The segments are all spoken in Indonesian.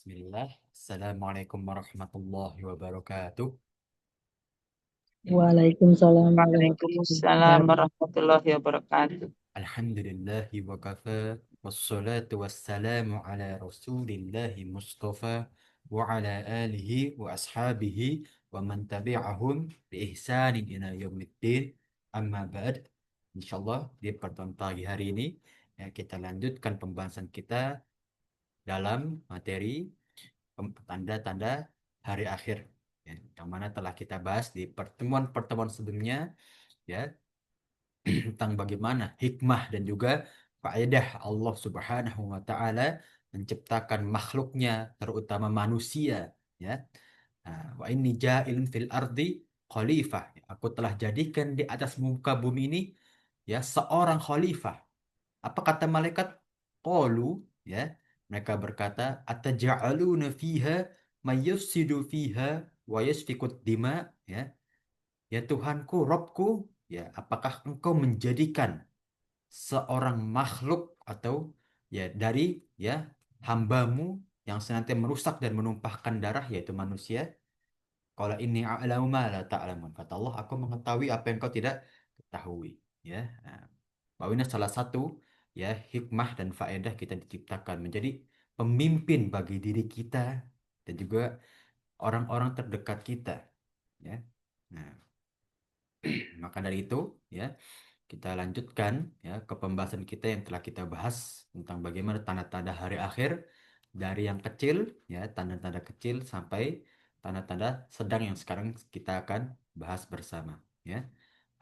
Bismillah. Assalamualaikum warahmatullahi wabarakatuh. Waalaikumsalam warahmatullahi Waalaikumsalam wabarakatuh. warahmatullahi wabarakatuh. Alhamdulillahi wa kafa. Wassalatu wassalamu ala rasulillahi mustafa. Wa ala alihi wa ashabihi. Wa man tabi'ahum bi ihsanin ila yaumiddin. Amma ba'd. Insyaallah di pertemuan pagi hari ini kita lanjutkan pembahasan kita dalam materi tanda-tanda hari akhir, yang mana telah kita bahas di pertemuan-pertemuan sebelumnya, ya, tentang bagaimana hikmah dan juga faedah Allah Subhanahu wa taala menciptakan makhluknya, terutama manusia, ya. Nah, wa inni ja'ilun fil ardi khalifah. Aku telah jadikan di atas muka bumi ini, ya, seorang khalifah. Apa kata malaikat? Qalu, ya, mereka berkata, ataja'aluna fiha may yufsidu fiha wa yasfikud dima, ya. Ya Tuhanku, Robku, ya, apakah engkau menjadikan seorang makhluk atau, ya, dari, ya, hambamu yang senantiasa merusak dan menumpahkan darah, yaitu manusia? Qala inni a'lamu ma la ta'lamun. Kata Allah, aku mengetahui apa yang kau tidak ketahui, ya. Nah, bahwa ini salah satu, ya, hikmah dan faedah kita diciptakan menjadi pemimpin bagi diri kita dan juga orang-orang terdekat kita, ya. Nah, maka dari itu, ya, kita lanjutkan, ya, ke pembahasan kita yang telah kita bahas tentang bagaimana tanda-tanda hari akhir, dari yang kecil, ya, tanda-tanda kecil sampai tanda-tanda sedang yang sekarang kita akan bahas bersama, ya.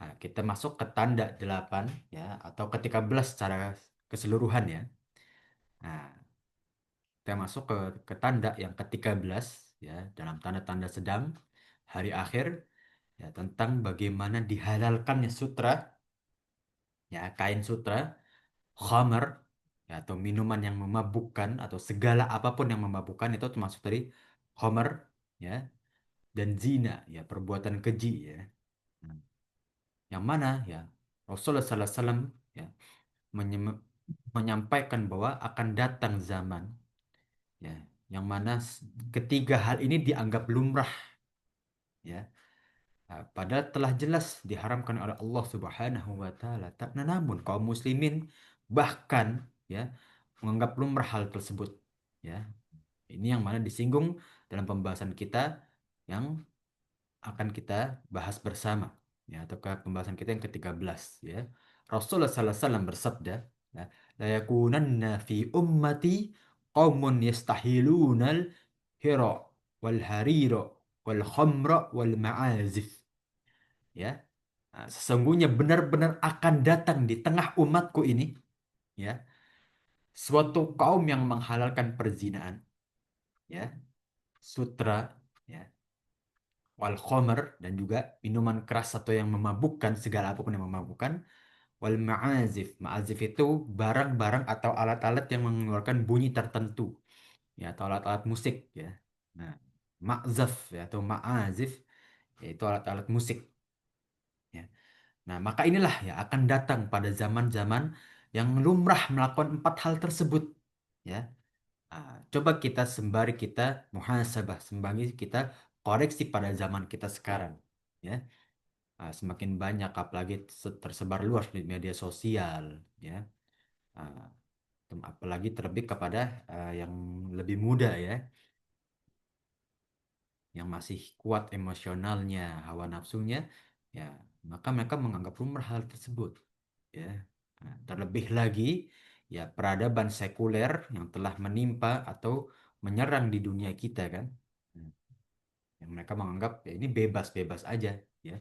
Nah, kita masuk ke tanda 8, ya, atau ke 13 secara keseluruhan, ya. Nah, kita masuk ke tanda yang ke-13, ya, dalam tanda-tanda sedang hari akhir, ya, tentang bagaimana dihalalkannya sutra, ya, kain sutra, khamar, ya, atau minuman yang memabukkan atau segala apapun yang memabukkan itu termasuk dari khamar, ya, dan zina, ya, perbuatan keji, ya. Hmm. Yang mana, ya, Rasulullah SAW, ya, menyampaikan bahwa akan datang zaman, ya, yang mana ketiga hal ini dianggap lumrah, ya. Nah, padahal telah jelas diharamkan oleh Allah Subhanahu wa taala. Namun kaum muslimin bahkan, ya, menganggap lumrah hal tersebut, ya. Ini yang mana disinggung dalam pembahasan kita yang akan kita bahas bersama, ya, atau ke pembahasan kita yang ke-13, ya. Rasulullah sallallahu alaihi wasallam bersabda, ya, la yakunanna fi ummati qaumun yastahilunal hira wal harira wal khamra wal ma'azif, ya. Nah, sesungguhnya benar-benar akan datang di tengah umatku ini, ya, suatu kaum yang menghalalkan perzinaan, ya, sutra, ya, wal khomer, dan juga minuman keras atau yang memabukkan, segala apapun yang memabukkan, wal ma'azif. Ma'azif itu barang-barang atau alat-alat yang mengeluarkan bunyi tertentu, ya, atau alat-alat musik, ya. Nah, ma'zaf, ya, atau ma'azif, yaitu alat-alat musik, ya. Nah, maka inilah, ya, akan datang pada zaman-zaman yang lumrah melakukan empat hal tersebut, ya. Coba kita sembari kita muhasabah, sembari kita koreksi pada zaman kita sekarang, ya. Semakin banyak apalagi tersebar luas di media sosial, ya. Ah, Apalagi terlebih kepada yang lebih muda, ya, yang masih kuat emosionalnya, hawa nafsunya, ya, maka mereka menganggap lumrah hal tersebut, ya. Terlebih lagi, ya, peradaban sekuler yang telah menimpa atau menyerang di dunia kita, kan. Hmm. Yang mereka menganggap, ya, ini bebas-bebas aja, ya.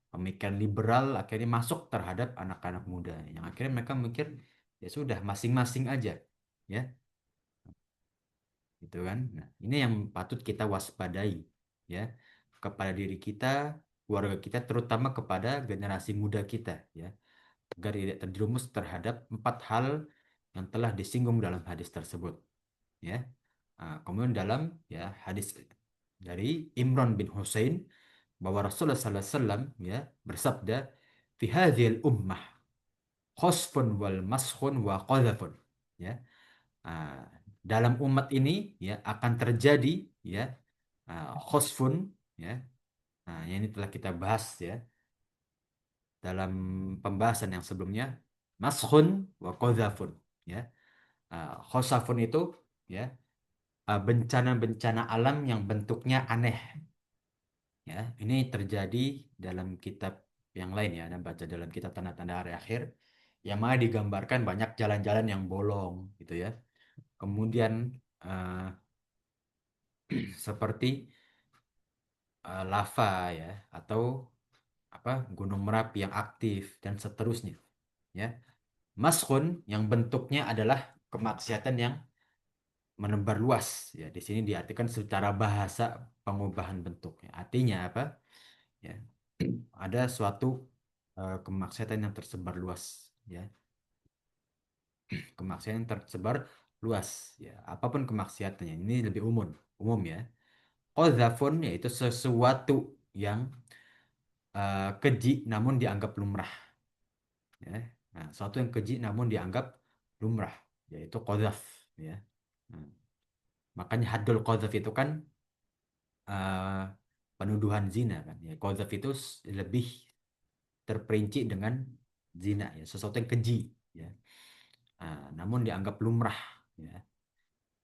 Pemikiran liberal akhirnya masuk terhadap anak-anak muda, yang akhirnya mereka mikir, ya sudah, masing-masing aja, ya, gitu kan. Nah, ini yang patut kita waspadai, ya, kepada diri kita, keluarga kita, terutama kepada generasi muda kita, ya, agar tidak terjerumus terhadap empat hal yang telah disinggung dalam hadis tersebut, ya. Kemudian dalam, ya, hadis dari Imran bin Husain, bahwa Rasulullah sallallahu alaihi wasallam, ya, bersabda, fi hadhil ummah khosfun wal maskhun wa qadhafun, ya. Ah, dalam umat ini ya akan terjadi ya khosfun ya. Nah, ini telah kita bahas ya dalam pembahasan yang sebelumnya, maskhun wa qadzafun ya. Khosafun itu ya bencana-bencana alam yang bentuknya aneh ya. Ini terjadi dalam kitab yang lain ya, Anda baca dalam kitab Tanda-tanda Hari Akhir yang mana digambarkan banyak jalan-jalan yang bolong gitu ya. Kemudian eh, seperti lava ya atau apa gunung Merapi yang aktif dan seterusnya ya. Maskhun yang bentuknya adalah kemaksiatan yang menebar luas ya. Di sini diartikan secara bahasa pengubahan bentuknya. Artinya apa? Ya, ada suatu kemaksiatan yang tersebar luas ya. Kemaksiatan yang tersebar luas ya. Apapun kemaksiatannya ini lebih umum ya. Qadzafun yaitu sesuatu yang keji namun dianggap lumrah ya. Nah, sesuatu yang keji namun dianggap lumrah yaitu qadzaf ya. Nah, makanya haddul qadzaf itu kan eh, penuduhan zina kan ya. Qadzaf itu lebih terperinci dengan zina ya, sesuatu yang keji ya. Namun dianggap lumrah ya.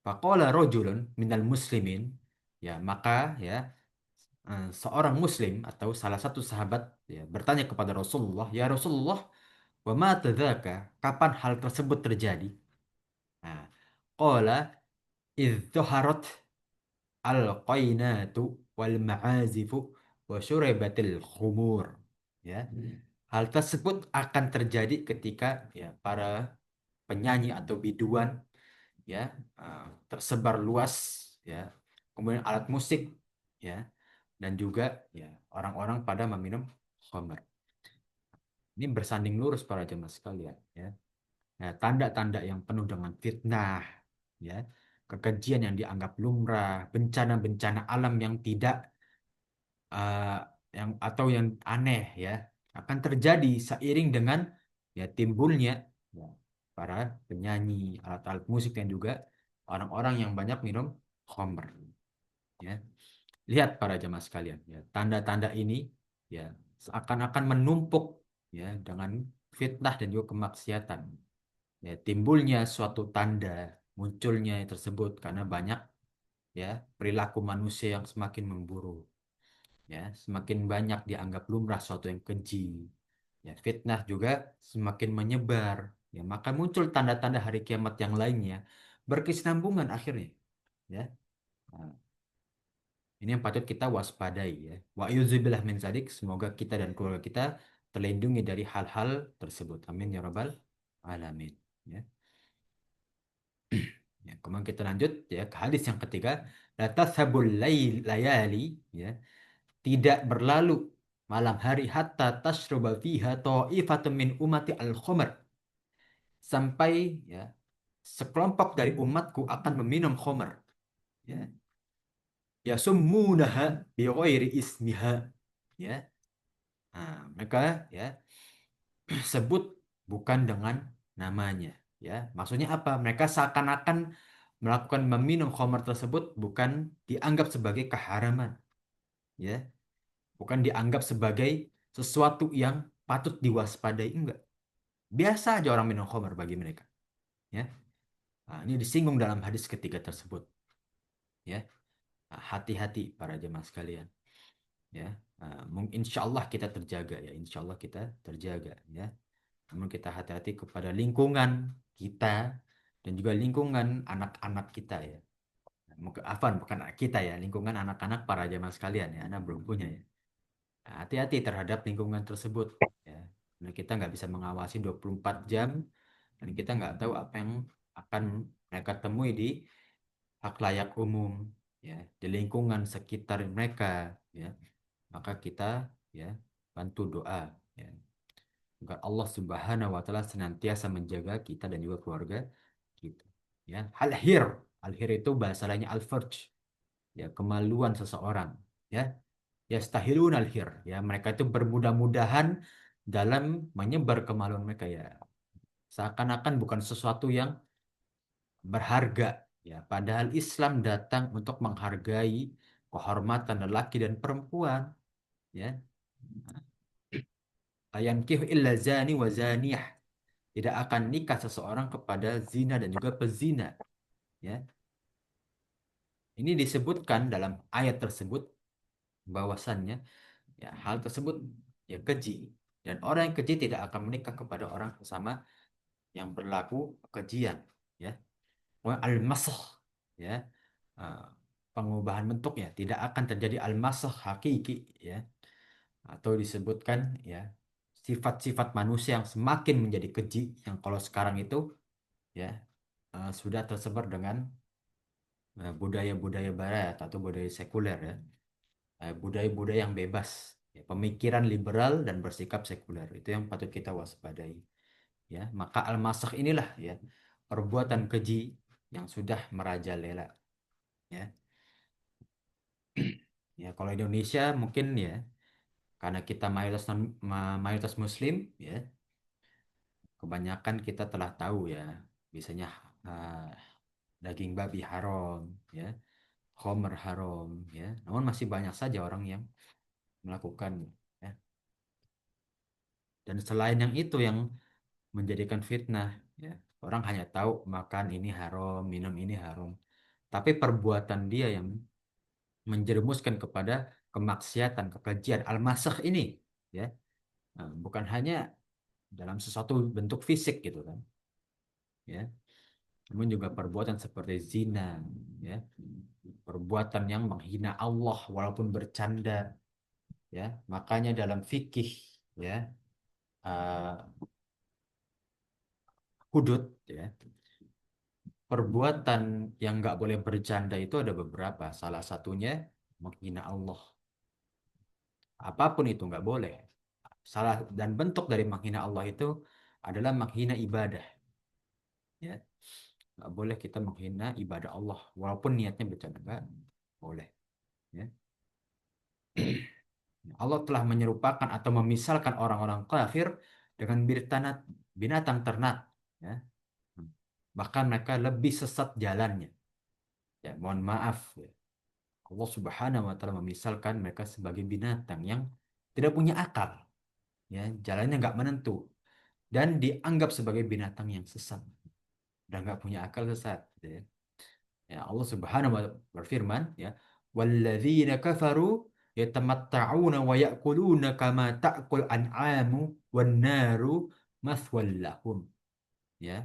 Faqala rajulun minal muslimin ya, maka ya seorang muslim atau salah satu sahabat ya bertanya kepada Rasulullah, "Ya Rasulullah, wa ma tadzaka? Kapan hal tersebut terjadi?" Nah, qala idz al-qainatu wal ma'azifu wa syuribatil khumur ya. Hal tersebut akan terjadi ketika ya para penyanyi atau biduan ya tersebar luas ya. Kemudian alat musik ya dan juga ya orang-orang pada meminum khamr. Ini bersanding lurus para jemaah sekalian ya. Nah, tanda-tanda yang penuh dengan fitnah ya, kekejian yang dianggap lumrah, bencana-bencana alam yang tidak eh, yang atau yang aneh ya akan terjadi seiring dengan ya timbulnya ya, para penyanyi, alat-alat musik dan juga orang-orang yang banyak minum khamr ya. Lihat para jemaah sekalian ya, tanda-tanda ini ya seakan-akan menumpuk ya dengan fitnah dan juga kemaksiatan. Ya, timbulnya suatu tanda munculnya tersebut karena banyak ya perilaku manusia yang semakin memburuk ya, semakin banyak dianggap lumrah suatu yang keji ya, fitnah juga semakin menyebar ya, maka muncul tanda-tanda hari kiamat yang lainnya berkesinambungan akhirnya ya. Nah, ini yang patut kita waspadai ya, wa yuzubillah min zalik, semoga kita dan keluarga kita terlindungi dari hal-hal tersebut, amin ya rabbal alamin ya. Ya, kemudian kita lanjut ya ke hadis yang ketiga, la tashabul layali ya, tidak berlalu malam hari hatta tashruba fiha ta'ifatun min ummati al-khamr, sampai ya sekelompok dari umatku akan meminum khamr ya, yasummunaha bi ghairi ismiha ya. Nah, mereka ya sebut bukan dengan namanya ya. Maksudnya apa? Mereka seakan-akan melakukan meminum khamr tersebut bukan dianggap sebagai keharaman ya, bukan dianggap sebagai sesuatu yang patut diwaspadai, enggak. Biasa aja orang minum khamr bagi mereka ya. Nah, ini disinggung dalam hadis ketiga tersebut ya. Nah, hati-hati para jemaah sekalian ya. Insya Allah kita terjaga ya, insya Allah kita terjaga ya. Namun kita hati-hati kepada lingkungan kita dan juga lingkungan anak-anak kita ya. Mungkin Afan bukan anak kita ya, lingkungan anak-anak para jemaah sekalian ya, anak belum punya ya. Nah, hati-hati terhadap lingkungan tersebut ya. Karena kita nggak bisa mengawasi 24 jam dan kita nggak tahu apa yang akan mereka temui di hak layak umum ya, di lingkungan sekitar mereka ya. Maka kita ya bantu doa ya agar Allah Subhanahu wa taala senantiasa menjaga kita dan juga keluarga kita ya. Al-hir itu bahasa lainnya al-farj ya, kemaluan seseorang ya. Yastahilun al-hir ya, mereka itu bermudah-mudahan dalam menyebar kemaluan mereka ya, seakan-akan bukan sesuatu yang berharga Ya, padahal Islam datang untuk menghargai kehormatan lelaki dan perempuan, ya. Ayankihu illa zani wa zaniyah. Tidak akan nikah seseorang kepada zina dan juga pezina, ya. Ini disebutkan dalam ayat tersebut bahwasannya ya hal tersebut ya keji, dan orang yang keji tidak akan menikah kepada orang sesama yang berlaku kejian, ya. Al-masakh, ya. eh, Pengubahan bentuknya tidak akan terjadi al-masakh hakiki, ya, atau disebutkan ya sifat-sifat manusia yang semakin menjadi keji, yang kalau sekarang itu ya sudah tersebar dengan budaya-budaya barat atau budaya sekuler, ya. Budaya-budaya yang bebas, ya, pemikiran liberal dan bersikap sekuler itu yang patut kita waspadai, ya. Maka al-masakh inilah ya perbuatan keji yang sudah merajalela, ya. Ya, kalau Indonesia mungkin ya karena kita mayoritas Muslim, ya, kebanyakan kita telah tahu ya, biasanya ah, daging babi haram, ya, khamr haram, ya. Namun masih banyak saja orang yang melakukan, ya. Dan selain yang itu yang menjadikan fitnah, ya, orang hanya tahu makan ini haram, minum ini haram, tapi perbuatan dia yang menjerumuskan kepada kemaksiatan, kekejian, al-masakh ini, ya, bukan hanya dalam sesuatu bentuk fisik gitu kan, ya, namun juga perbuatan seperti zina, ya, perbuatan yang menghina Allah walaupun bercanda, ya. Makanya dalam fikih, ya, eh, hudud, ya, perbuatan yang nggak boleh bercanda itu ada beberapa. Salah satunya menghina Allah. Apapun itu nggak boleh. Salah dan bentuk dari menghina Allah itu adalah menghina ibadah, ya. Nggak boleh kita menghina ibadah Allah walaupun niatnya bercanda, nggak boleh, ya. Allah telah menyerupakan atau memisalkan orang-orang kafir dengan binatang ternak, ya. Bahkan mereka lebih sesat jalannya, ya, mohon maaf, ya. Allah Subhanahu wa taala memisalkan mereka sebagai binatang yang tidak punya akal, ya, jalannya nggak menentu, dan dianggap sebagai binatang yang sesat dan nggak punya akal, sesat, ya. Ya, Allah Subhanahu wa taala berfirman, ya, walladzina kafaru yatamatta'una wa ya'kuluna kama ta'kul an'amu wan naru mathwal lahum, ya.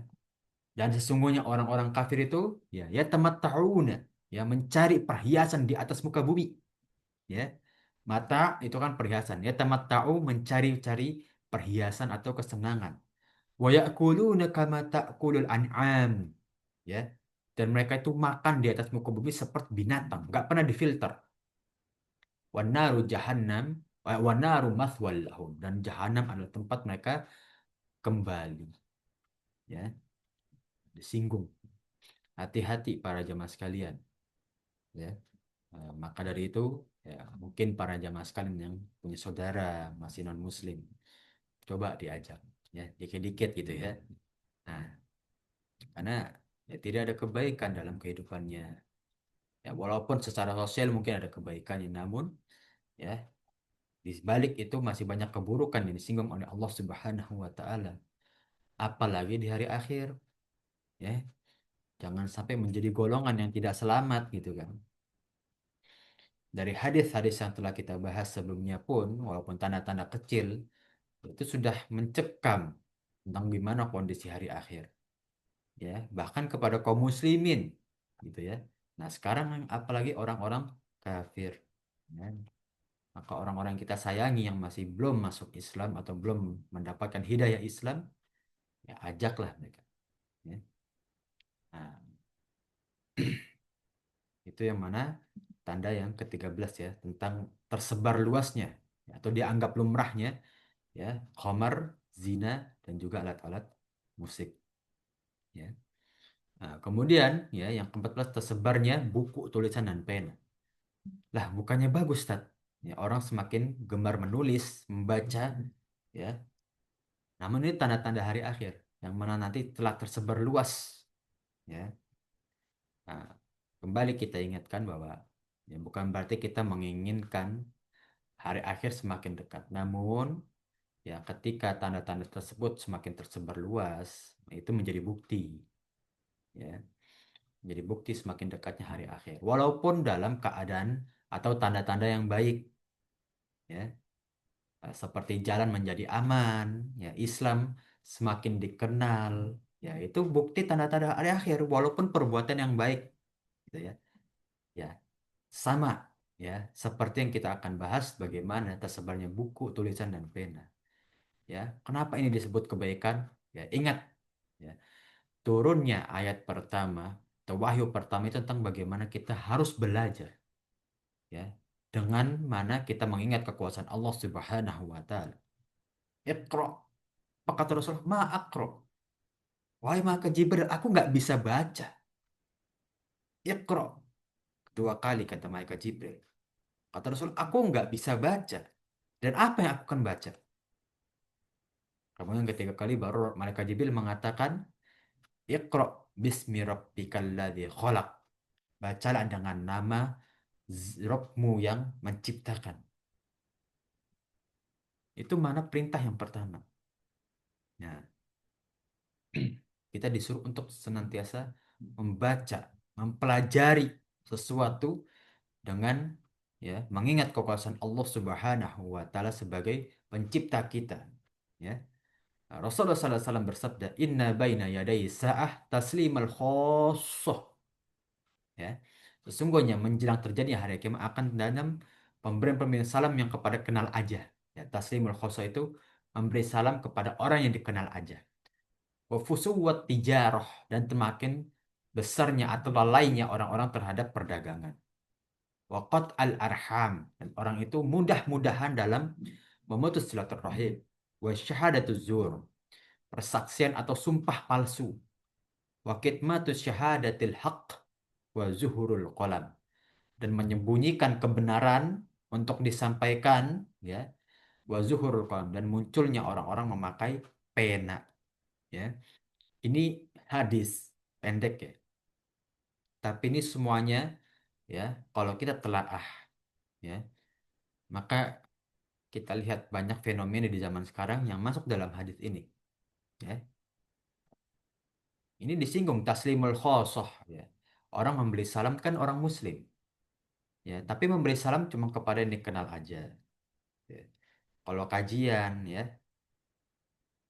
Dan sesungguhnya orang-orang kafir itu ya yatamatta'una, ya, mencari perhiasan di atas muka bumi, ya. Mata itu kan perhiasan, yatamatta'u mencari-cari perhiasan atau kesenangan. Wa ya'kuluna kama ta'kulul an'am, ya. Dan mereka itu makan di atas muka bumi seperti binatang, nggak pernah difilter. Wanaru jahannam, wanaru mathwal lahum, dan jahanam adalah tempat mereka kembali, ya. Disinggung. Hati-hati para jamaah sekalian, ya. Maka dari itu ya mungkin para jamaah sekalian yang punya saudara masih non muslim, coba diajak, ya, dikit-dikit gitu, ya. Nah, karena ya tidak ada kebaikan dalam kehidupannya. Ya, walaupun secara sosial mungkin ada kebaikannya, namun ya di balik itu masih banyak keburukan yang disinggung oleh Allah Subhanahu wa taala. Apalagi di hari akhir, ya. Jangan sampai menjadi golongan yang tidak selamat gitu kan. Dari hadis-hadis yang telah kita bahas sebelumnya pun, walaupun tanda-tanda kecil, itu sudah mencekam tentang gimana kondisi hari akhir, ya, bahkan kepada kaum muslimin gitu, ya. Nah, sekarang apalagi orang-orang kafir, ya. Maka orang-orang yang kita sayangi yang masih belum masuk Islam atau belum mendapatkan hidayah Islam, ya ajaklah mereka, ya. Nah, itu yang mana tanda yang ke-13, ya, tentang tersebar luasnya, ya, atau dianggap lumrahnya, ya, khamar, zina, dan juga alat-alat musik, ya. Nah, kemudian ya yang ke-14 tersebarnya buku tulisan dan pena. Lah, bukannya bagus, Tad? Ya, orang semakin gemar menulis, membaca, ya. Namun ini tanda-tanda hari akhir yang mana nanti telah tersebar luas, ya. Nah, kembali kita ingatkan bahwa ya bukan berarti kita menginginkan hari akhir semakin dekat. Namun ya ketika tanda-tanda tersebut semakin tersebar luas, itu menjadi bukti ya. Menjadi bukti semakin dekatnya hari akhir. Walaupun dalam keadaan atau tanda-tanda yang baik ya. Seperti jalan menjadi aman, ya Islam semakin dikenal, ya itu bukti tanda-tanda hari akhir walaupun perbuatan yang baik gitu ya. Ya, sama ya seperti yang kita akan bahas bagaimana tersebarnya buku, tulisan dan pena. Ya, kenapa ini disebut kebaikan? Ya, ingat ya, turunnya ayat pertama atau wahyu pertama itu tentang bagaimana kita harus belajar ya. Dengan mana kita mengingat kekuasaan Allah Subhanahu wa taala. Iqra. Apa kata Rasulullah? Ma akro. Wahai maka Jibril, aku nggak bisa baca. Iqra. Dua kali kata malaikat Jibril. Kata Rasul, aku nggak bisa baca. Dan apa yang aku akan baca? Kemudian ketiga kali baru malaikat Jibril mengatakan, Iqra bismi rabbikal ladzi khalaq. Bacalah dengan nama Rabbmu yang menciptakan. Itu mana perintah yang pertama. Nah, kita disuruh untuk senantiasa membaca, mempelajari sesuatu dengan ya mengingat kekuasaan Allah Subhanahu wa taala sebagai pencipta kita ya. Rasulullah SAW bersabda inna baina yaday sa'ah taslimal khosoh ya. Sesungguhnya menjelang terjadi hari kiamat akan dalam pemberian salam yang kepada kenal aja ya. Taslimul khosoh itu memberi salam kepada orang yang dikenal aja. Wa fusuwat tijarah dan semakin besarnya atau lalainya orang-orang terhadap perdagangan. Waqat al-arham. Dan orang itu mudah-mudahan dalam memutus silaturahim. Wa syahadatuz zur. Persaksian atau sumpah palsu. Wa kitmatus syahadatil haq. Wa zuhurul qalam. Dan menyembunyikan kebenaran untuk disampaikan. Ya. Wa zuhurul qalam. Dan munculnya orang-orang memakai pena. Ya. Ini hadis pendek ya. Tapi ini semuanya ya kalau kita telaah ya maka kita lihat banyak fenomena di zaman sekarang yang masuk dalam hadis ini. Ya. Ini disinggung taslimul khosoh. Ya. Orang memberi salam kan orang muslim. Ya, tapi memberi salam cuma kepada yang dikenal aja. Ya. Kalau kajian, ya,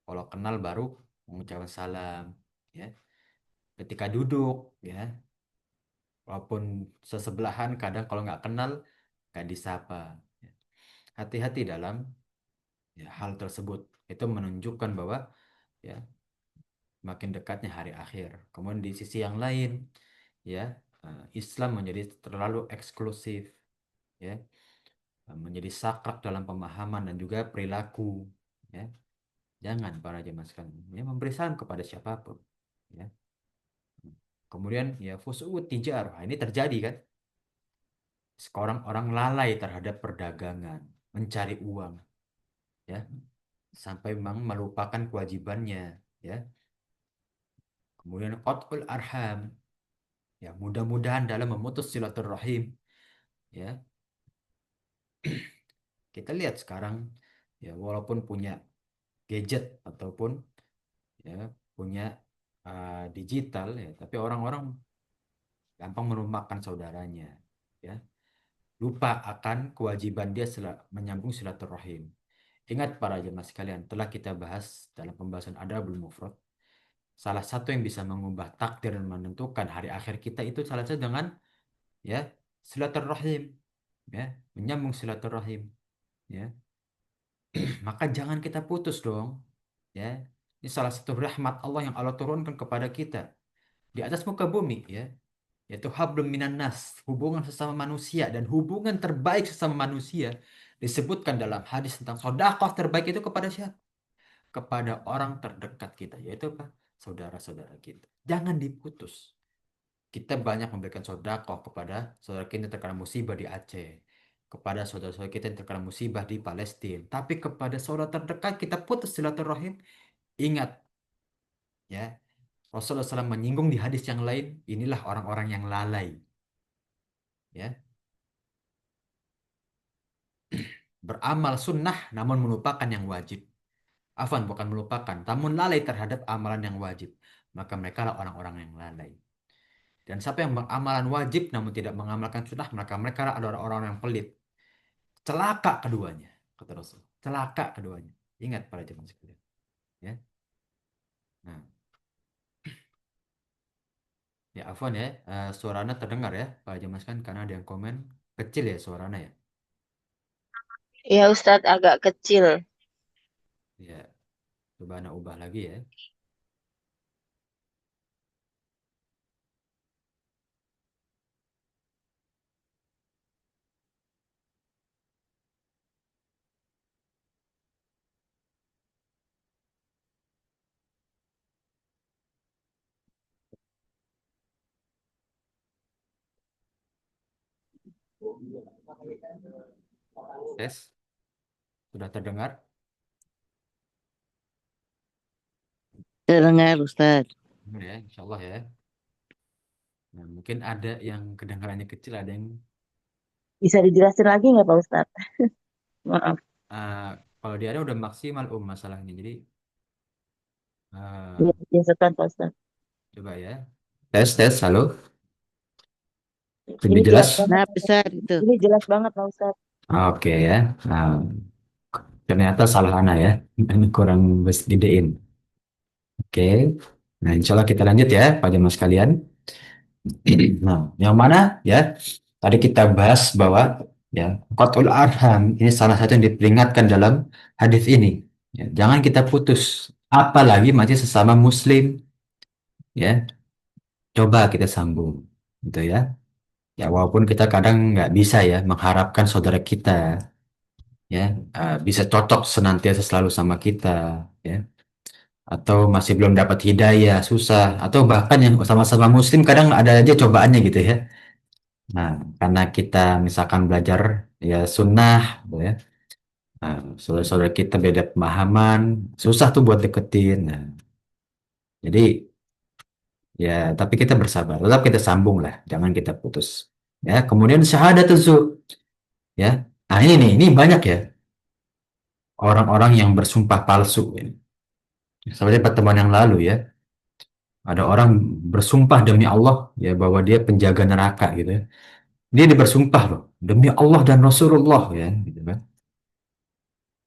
kalau kenal baru mengucapkan salam. Ya. Ketika duduk, ya, walaupun sesebelahan, kadang kalau nggak kenal, nggak disapa. Ya. Hati-hati dalam ya, hal tersebut. Itu menunjukkan bahwa ya makin dekatnya hari akhir. Kemudian di sisi yang lain, ya Islam menjadi terlalu eksklusif, ya menjadi sakral dalam pemahaman dan juga perilaku, ya. Jangan para jemaah sekalian, ya memberi salam kepada siapapun, ya. Kemudian ya fusu'ut tijarah, ini terjadi kan? Sekarang orang lalai terhadap perdagangan, mencari uang, ya, sampai memang melupakan kewajibannya, ya. Kemudian qat'ul arham, ya mudah-mudahan dalam memutus silaturahim ya kita lihat sekarang ya walaupun punya gadget ataupun ya punya digital ya tapi orang-orang gampang melupakan saudaranya ya lupa akan kewajiban dia menyambung silaturahim. Ingat para jemaah sekalian telah kita bahas dalam pembahasan Adabul Mufrad salah satu yang bisa mengubah takdir dan menentukan hari akhir kita itu salah satu dengan ya silaturahim ya menyambung silaturahim ya maka jangan kita putus dong ya ini salah satu rahmat Allah yang Allah turunkan kepada kita di atas muka bumi ya yaitu hablum minan nas hubungan sesama manusia dan hubungan terbaik sesama manusia disebutkan dalam hadis tentang sedekah terbaik itu kepada siapa kepada orang terdekat kita yaitu apa saudara-saudara kita jangan diputus kita banyak memberikan sedekah kepada saudara kita yang terkena musibah di Aceh, kepada saudara-saudara kita yang terkena musibah di Palestina. Tapi kepada saudara terdekat kita putus silaturahim. Ingat, ya, Rasulullah SAW menyinggung di hadis yang lain, inilah orang-orang yang lalai. Ya, beramal sunnah namun melupakan yang wajib. Afwan, bukan melupakan, namun lalai terhadap amalan yang wajib. Maka mereka lah orang-orang yang lalai. Dan siapa yang beramalan wajib namun tidak mengamalkan sunnah, maka mereka lah adalah orang-orang yang pelit. Celaka keduanya, kata Rasul. Celaka keduanya. Ingat para jemaah sekalian. Ya. Nah, ya Afwan ya, suaranya terdengar ya, para jemaah sekalian, karena ada yang komen kecil ya suaranya ya. Ya Ustadz agak kecil. Ya, coba anak ubah lagi ya. Tes, sudah terdengar? Terdengar Ustadz. Benar ya, insya Allah ya. Nah, mungkin ada yang kedengarannya kecil, ada yang Bisa dijelasin lagi nggak Pak Ustadz? Maaf. eh, kalau dia ada udah maksimal masalahnya. Jadi Ya, eh, biasakan Pak Ustadz. coba ya. Tes, tes, halo. Ini Lebih jelas jelas? banget. Nah, besar itu. Ini jelas banget Pak Ustadz. Oke ya. Nah, ternyata salah Ana ya. Ini kurang gedein. Oke. Nah, insya Allah kita lanjut ya, Pak Jemaah sekalian. Nah, yang mana ya? Tadi kita bahas bahwa ya, qat'ul arham ini salah satu yang diperingatkan dalam hadis ini. Ya, jangan kita putus, apalagi masih sesama Muslim. Ya, coba kita sambung, gitu ya. Ya, walaupun kita kadang nggak bisa ya mengharapkan saudara kita ya bisa cocok senantiasa selalu sama kita, ya. Atau masih belum dapat hidayah, susah, atau bahkan yang sama-sama Muslim kadang ada aja cobaannya gitu ya. Nah, karena kita misalkan belajar ya sunnah, gitu ya. Nah, saudara-saudara kita beda pemahaman, susah tuh buat deketin. Nah, jadi ya, tapi kita bersabar, tetap kita sambung lah, jangan kita putus. Ya, kemudian syahadatul zur, ya. Nah, ini banyak ya orang-orang yang bersumpah palsu. Ya. Seperti pertemuan yang lalu ya, ada orang bersumpah demi Allah ya bahwa dia penjaga neraka gitu ya. Dia bersumpah loh demi Allah dan Rasulullah ya, gitu kan.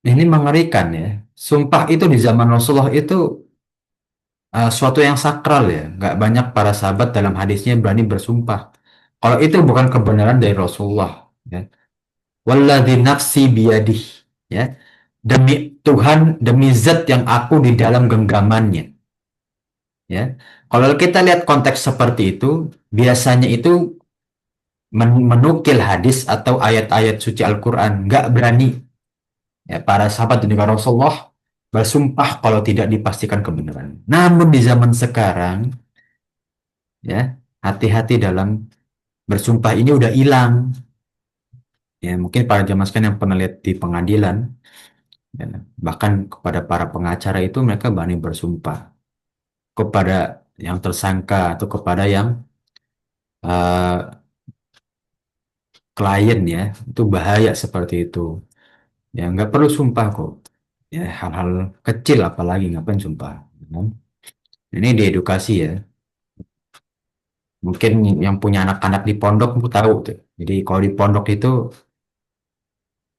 Ini mengerikan ya. Sumpah itu di zaman Rasulullah itu suatu yang sakral ya. Nggak banyak para sahabat dalam hadisnya berani bersumpah. Kalau itu bukan kebenaran dari Rasulullah. Ya. Walladzi nafsi biyadih. Ya. Demi Tuhan, demi zat yang aku di dalam genggamannya. Ya. Kalau kita lihat konteks seperti itu, biasanya itu menukil hadis atau ayat-ayat suci Al-Quran. Nggak berani. Ya, para sahabat dan juga Rasulullah bersumpah kalau tidak dipastikan kebenaran. Namun di zaman sekarang, ya hati-hati dalam bersumpah ini udah hilang. Ya mungkin para jamaah sekalian yang pernah lihat di pengadilan, ya, bahkan kepada para pengacara itu mereka berani bersumpah kepada yang tersangka atau kepada yang uh, klien ya itu bahaya seperti itu. Ya nggak perlu sumpah kok. Ya hal-hal kecil apalagi ngapain sumpah. Ya. Ini diedukasi ya. Mungkin yang punya anak-anak di pondok aku tahu tuh. Jadi kalau di pondok itu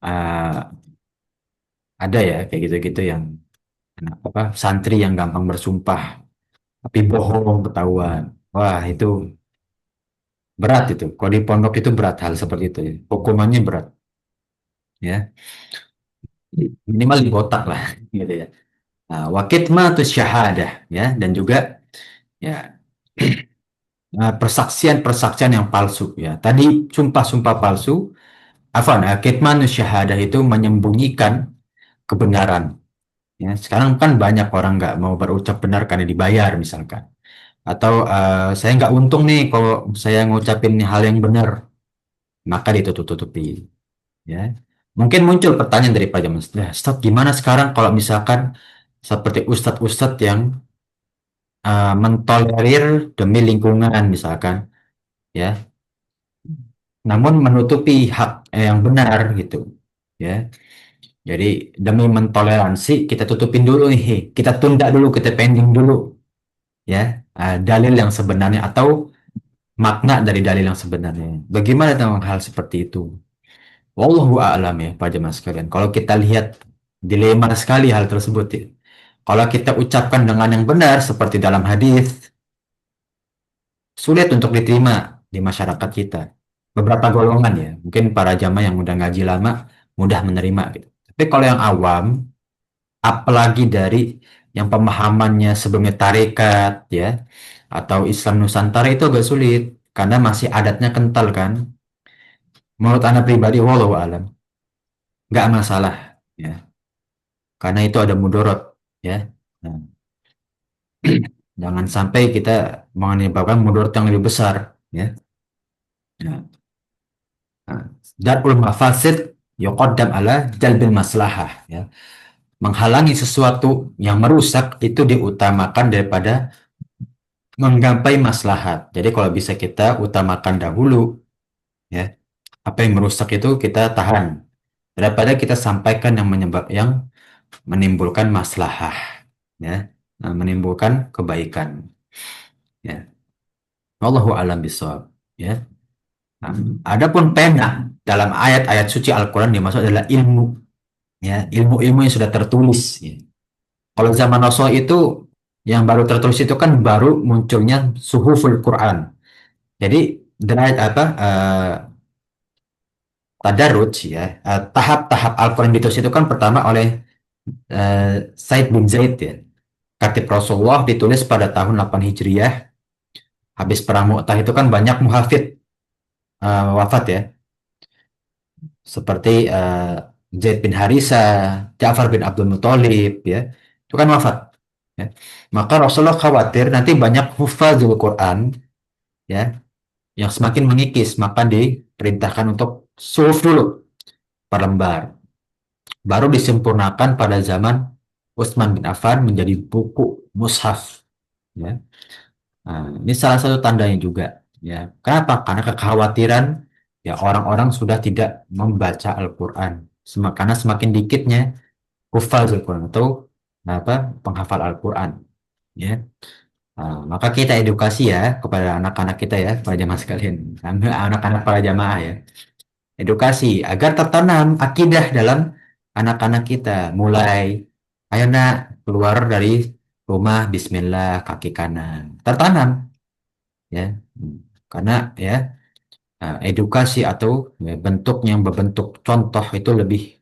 uh, ada ya kayak gitu-gitu yang apa santri yang gampang bersumpah tapi bohong ketahuan. Wah, itu berat itu. Kalau di pondok itu berat hal seperti itu ya. Hukumannya berat ya. Minimal di botak lah gitu ya. Nah, wakitmatus syahadah ya dan juga ya persaksian-persaksian yang palsu ya. Tadi sumpah-sumpah palsu, afan, kitmanus syahadah itu menyembunyikan kebenaran. Ya, sekarang kan banyak orang nggak mau berucap benar karena dibayar misalkan. Atau saya nggak untung nih kalau saya ngucapin hal yang benar, maka ditutup-tutupi. Ya, mungkin muncul pertanyaan dari Pak Jamal, "Nah, Ustadz, gimana sekarang kalau misalkan seperti ustadz-ustadz yang mentolerir demi lingkungan misalkan, ya, namun menutupi hak yang benar gitu, ya. Jadi demi mentoleransi kita tutupin dulu nih, kita tunda dulu, kita pending dulu, ya, dalil yang sebenarnya atau makna dari dalil yang sebenarnya. Bagaimana tentang hal seperti itu? Wallahu a'lam ya, Pak Jemaah sekalian. Kalau kita lihat dilema sekali hal tersebut ya. Kalau kita ucapkan dengan yang benar seperti dalam hadis, sulit untuk diterima di masyarakat kita. Beberapa golongan ya, mungkin para jamaah yang udah ngaji lama mudah menerima gitu. Tapi kalau yang awam, apalagi dari yang pemahamannya sebelumnya tarekat ya, atau Islam Nusantara itu agak sulit karena masih adatnya kental kan. Menurut Anda pribadi, walau alam, nggak masalah ya, karena itu ada mudorot ya. Nah, jangan sampai kita menyebabkan mudorot yang lebih besar ya. Nah, nah, darul mafasid yuqaddam ala jalbil maslahah ya. Menghalangi sesuatu yang merusak itu diutamakan daripada menggapai maslahat. Jadi kalau bisa kita utamakan dahulu ya, apa yang merusak itu kita tahan daripada kita sampaikan yang menimbulkan maslahah ya. Nah, menimbulkan kebaikan ya. Wallahu alam bisawab ya. Nah, adapun pena dalam ayat-ayat suci Al-Qur'an dimaksud adalah ilmu ya, ilmu-ilmu yang sudah tertulis ya. Kalau zaman Rasul itu yang baru tertulis itu kan baru munculnya suhuful Quran. Jadi derajat apa tadarruj ya, tahap-tahap Al-Quran ditulis itu kan pertama oleh Said bin Zaid ya. Khatib Rasulullah ditulis pada tahun 8 Hijriah. Habis perang Mu'tah itu kan banyak muhafid wafat ya. Seperti Zaid bin Harisa, Ja'far bin Abdul Muthalib ya. Itu kan wafat. Ya. Maka Rasulullah khawatir nanti banyak hufazul Quran ya yang semakin mengikis, maka diperintahkan untuk suhuf dulu per lembar. Baru disempurnakan pada zaman Utsman bin Affan menjadi buku mushaf ya. Nah, ini salah satu tandanya juga ya. Kenapa? Karena kekhawatiran ya orang-orang sudah tidak membaca Al-Qur'an. Karena semakin dikitnya hufaz Al-Qur'an atau apa penghafal Al-Qur'an ya. Nah, maka kita edukasi ya kepada anak-anak kita ya, para jamaah sekalian, anak-anak para jamaah ya. Edukasi agar tertanam akidah dalam anak-anak kita. Mulai, ayo nak keluar dari rumah Bismillah kaki kanan. Tertanam ya. Karena ya edukasi atau ya, bentuk yang berbentuk contoh itu lebih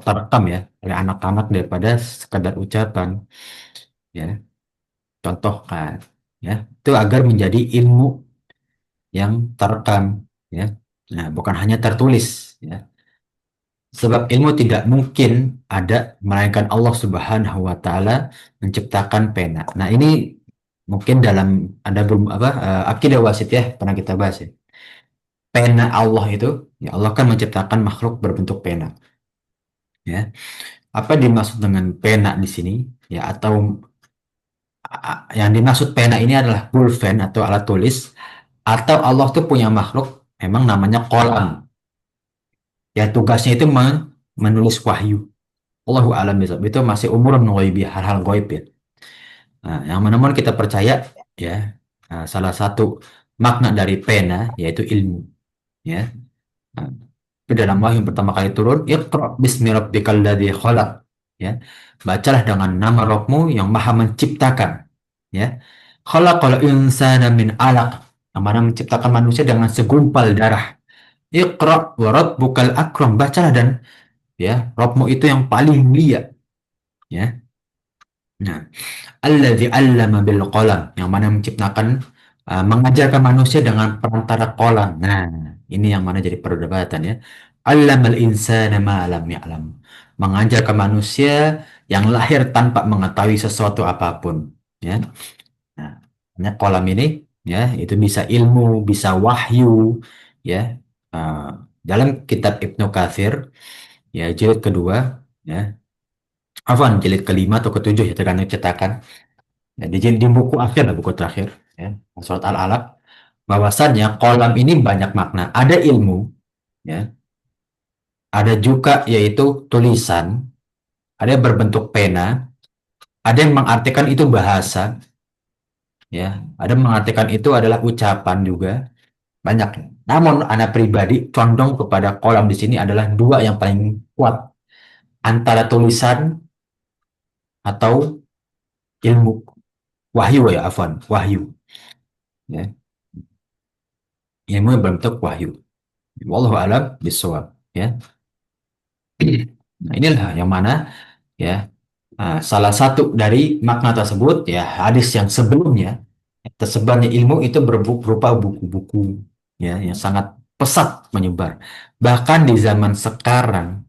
terekam ya oleh anak-anak daripada sekadar ucapan ya. Contohkan ya. Itu agar menjadi ilmu yang terekam ya. Nah, bukan hanya tertulis ya. Sebab ilmu tidak mungkin ada melainkan Allah Subhanahu wa taala menciptakan pena. Nah, ini mungkin dalam ada belum apa akidah wasit ya, pernah kita bahas ya. Pena Allah itu, ya Allah kan menciptakan makhluk berbentuk pena. Ya. Apa dimaksud dengan pena di sini? Ya, atau yang dimaksud pena ini adalah pulpen atau alat tulis, atau Allah tuh punya makhluk memang namanya kolam. Ya, tugasnya itu menulis wahyu. Allahu a'lam bishawab. Itu masih umurun ghaibi, hal-hal gaib ya. Nah, yang mana kita percaya ya, salah satu makna dari pena yaitu ilmu ya. Nah, itu dalam wahyu yang pertama kali turun, Iqra bismi rabbikal ladzi khalaq ya. Bacalah dengan nama Rabbmu yang Maha menciptakan ya. Khalaqal insana min 'alaq. Yang mana menciptakan manusia dengan segumpal darah. Iqra wa rabbukal akram. Bacalah dan ya, Rabbmu itu yang paling mulia ya. Nah, alladzi 'allama bil qalam, yang mana menciptakan mengajarkan manusia dengan perantara kolam. Nah, ini yang mana jadi perdebatan ya. 'Allamal insana ma lam ya'lam. Mengajarkan manusia yang lahir tanpa mengetahui sesuatu apapun ya. Nah, hanya kolam ini ya, itu bisa ilmu, bisa wahyu ya. Uh, dalam kitab Ibnu Katsir ya jilid kedua ya. Afwan, jilid kelima atau ketujuh ya tergantung cetakan. Ya, di buku akhir lah, buku terakhir, ya, surat Al-Alaq, bahwasannya kolam ini banyak makna. Ada ilmu, ya, ada juga yaitu tulisan, ada yang berbentuk pena, ada yang mengartikan itu bahasa, ya, ada yang mengartikan itu adalah ucapan juga, banyak. Namun anak pribadi condong kepada kolam di sini adalah dua yang paling kuat, antara tulisan atau ilmu, wahyu ya, afwan, wahyu, ya, ilmu yang berbentuk wahyu. Wallahu alam bisawab, ya. Nah, inilah yang mana, ya, salah satu dari makna tersebut, ya, hadis yang sebelumnya tersebarnya ilmu itu berupa buku-buku, ya, yang sangat pesat menyebar. Bahkan di zaman sekarang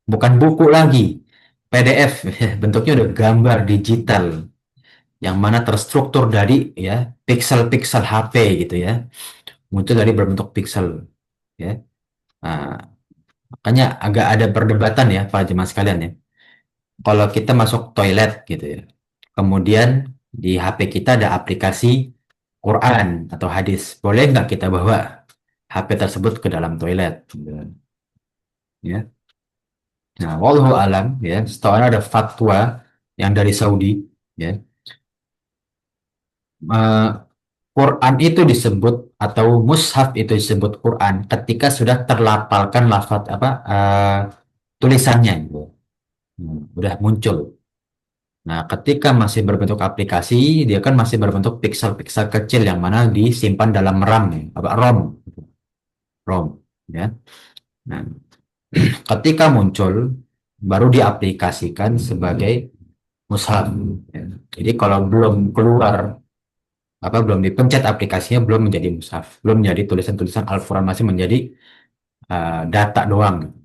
bukan buku lagi, PDF, ya, bentuknya udah gambar digital yang mana terstruktur dari, ya, pixel-pixel HP gitu, ya, muncul dari berbentuk pixel, ya. Nah, makanya agak ada perdebatan ya para jemaah sekalian, ya. Kalau kita masuk toilet gitu, ya, kemudian di HP kita ada aplikasi Quran atau hadis, boleh nggak kita bawa HP tersebut ke dalam toilet, gitu, ya. Nah, wallahu alam, ya, setahu ada fatwa yang dari Saudi, ya, eh, Quran itu disebut atau mushaf itu disebut Quran ketika sudah terlafalkan lafaz apa, tulisannya gitu. Udah muncul. Nah, ketika masih berbentuk aplikasi, dia kan masih berbentuk pixel-pixel kecil yang mana disimpan dalam RAM, ya, apa ROM, ROM, ya. Nah, ketika muncul baru diaplikasikan sebagai mushaf, ya. Jadi kalau belum keluar, apa, belum dipencet aplikasinya, belum menjadi mushaf, belum menjadi tulisan-tulisan Al-Quran, masih menjadi data doang.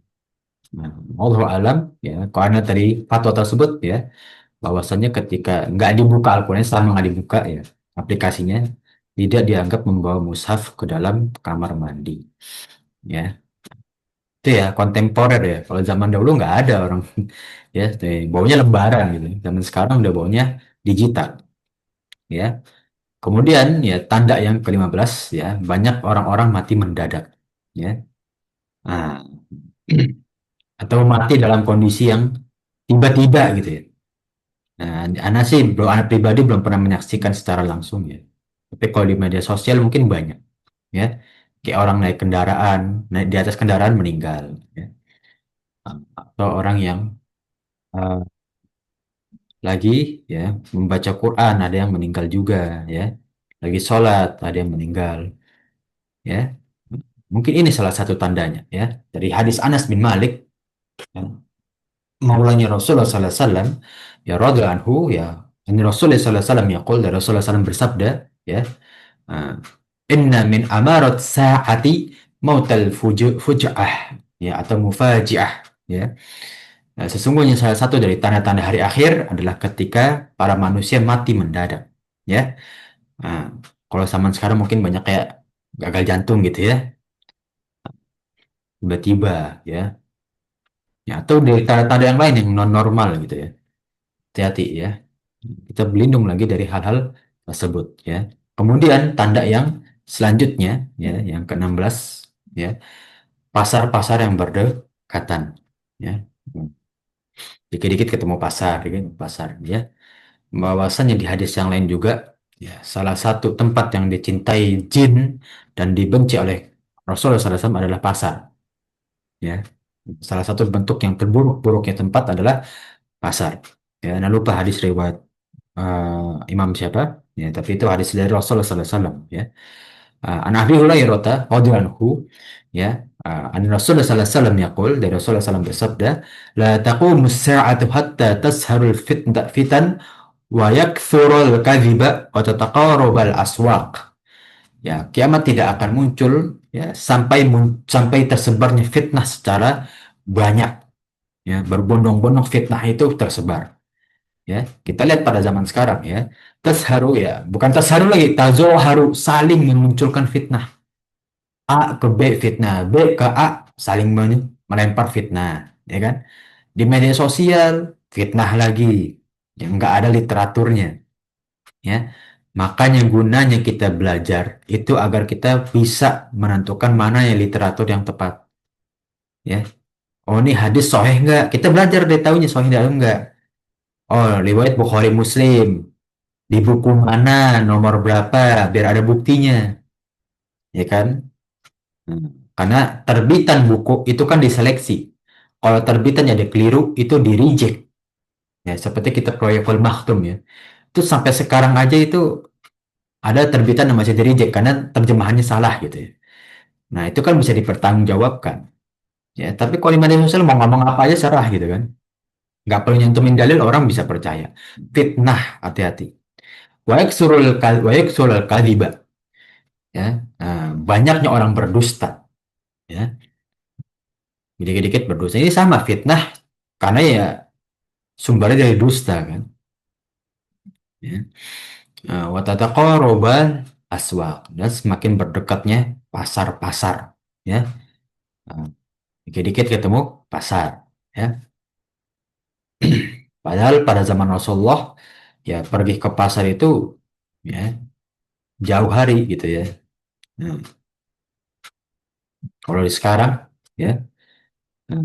Nah, Allah alam, ya, karena tadi fatwa tersebut, ya, bahwasannya ketika nggak dibuka Al-Quran, selama nggak dibuka, ya, aplikasinya, tidak dianggap membawa mushaf ke dalam kamar mandi, ya. Itu ya kontemporer, ya. Kalau zaman dahulu nggak ada orang, ya, baunya lembaran gitu. Zaman sekarang udah baunya digital, ya. Kemudian, ya, tanda yang ke-15, ya, banyak orang-orang mati mendadak, ya. Nah, atau mati dalam kondisi yang tiba-tiba gitu, ya. Nah, anak sih belum, anak pribadi belum pernah menyaksikan secara langsung, ya. Tapi kalau di media sosial mungkin banyak, ya. Kayak orang naik kendaraan, naik di atas kendaraan meninggal, ya. Atau orang yang eh, lagi, ya, membaca Quran ada yang meninggal juga, ya. Lagi sholat ada yang meninggal, ya. Mungkin ini salah satu tandanya, ya. Dari hadis Anas bin Malik, ya, maulanya Rasulullah SAW, ya, radhiallahu anhu, ya, ini Rasulullah SAW yaqul, dari Rasulullah SAW bersabda, ya, ah, inna min amarat sa'ati mautal fuja'ah, ya, atau mufaji'ah, ya. Nah, sesungguhnya salah satu dari tanda-tanda hari akhir adalah ketika para manusia mati mendadak, ya. Nah, kalau zaman sekarang mungkin banyak kayak gagal jantung gitu, ya, tiba-tiba, ya. Ya, atau dari tanda-tanda yang lain yang non normal gitu, ya. Hati-hati, ya. Kita berlindung lagi dari hal-hal tersebut, ya. Kemudian tanda yang selanjutnya, ya, yang ke-16, ya, pasar-pasar yang berdekatan, ya. Dikit-dikit ketemu pasar, dikit pasar, ya. Bahwasannya di hadis yang lain juga, ya, salah satu tempat yang dicintai jin dan dibenci oleh Rasulullah SAW adalah pasar, ya. Salah satu bentuk yang terburuk-buruknya tempat adalah pasar, ya. Nah, lupa hadis riwayat imam siapa, ya, tapi itu hadis dari Rasulullah SAW, ya. An Abi Hurairah radhiyallahu anhu, ya, an Rasulullah SAW yaqul, dari Rasulullah SAW bersabda, la taqumu as-sa'atu hatta tasharul fitan wa yakthurul kadhiba wa tataqarabal aswaq. Ya, kiamat tidak akan muncul, ya, sampai tersebarnya fitnah secara banyak, ya, berbondong-bondong fitnah itu tersebar, ya. Kita lihat pada zaman sekarang, ya, tasharu, ya, bukan tasharu lagi, tazoharu, saling memunculkan fitnah, A ke B fitnah, B ke A, saling melempar fitnah, ya kan, di media sosial fitnah lagi yang nggak ada literaturnya, ya. Makanya gunanya kita belajar itu agar kita bisa menentukan mana yang literatur yang tepat, ya. Oh, ini hadis sahih nggak? Kita belajar deh tahunya sahih atau enggak. Oh, riwayat Bukhari Muslim. Di buku mana, nomor berapa, biar ada buktinya, ya kan? Karena terbitan buku itu kan diseleksi. Kalau terbitan ada keliru, itu di reject. Ya, seperti kita Proyekul Maktum ya. Itu sampai sekarang aja itu ada terbitan yang masih di reject karena terjemahannya salah gitu ya. Nah, itu kan bisa dipertanggungjawabkan. Ya, tapi kalau di media sosial mau ngomong apa aja serah gitu kan. Nggak perlu nyentuhin dalil, orang bisa percaya. Fitnah, hati-hati. Wa yaksurul kadhiba. Ya, nah, banyaknya orang berdusta. Ya, dikit-dikit berdusta. Ini sama fitnah karena ya sumbernya dari dusta kan. Ya. Nah, wa tataqarubal aswaq, dan semakin berdekatnya pasar-pasar. Ya, nah, dikit-dikit ketemu pasar. Ya, padahal pada zaman Rasulullah ya pergi ke pasar itu ya jauh hari gitu ya. Nah, kalau di sekarang ya, nah,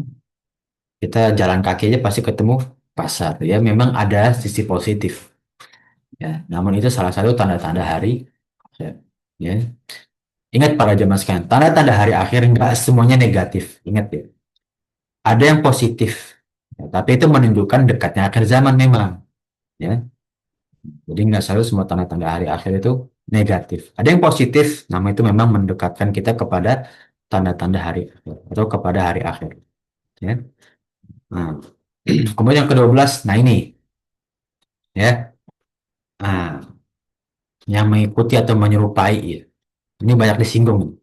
kita jalan kaki aja pasti ketemu pasar. Ya, memang ada sisi positif. Ya, namun itu salah satu tanda-tanda hari. Ya, ya. Ingat para jemaah sekalian, tanda-tanda hari akhir nggak semuanya negatif. Ingat ya, ada yang positif. Ya, tapi itu menunjukkan dekatnya akhir zaman memang. Ya, jadi nggak selalu semua tanda-tanda hari akhir itu negatif. Ada yang positif, nama itu memang mendekatkan kita kepada tanda-tanda hari akhir atau kepada hari akhir. Ya. Nah, kemudian yang ke-12, nah ini ya, nah, yang mengikuti atau menyerupai ya. Ini banyak disinggung.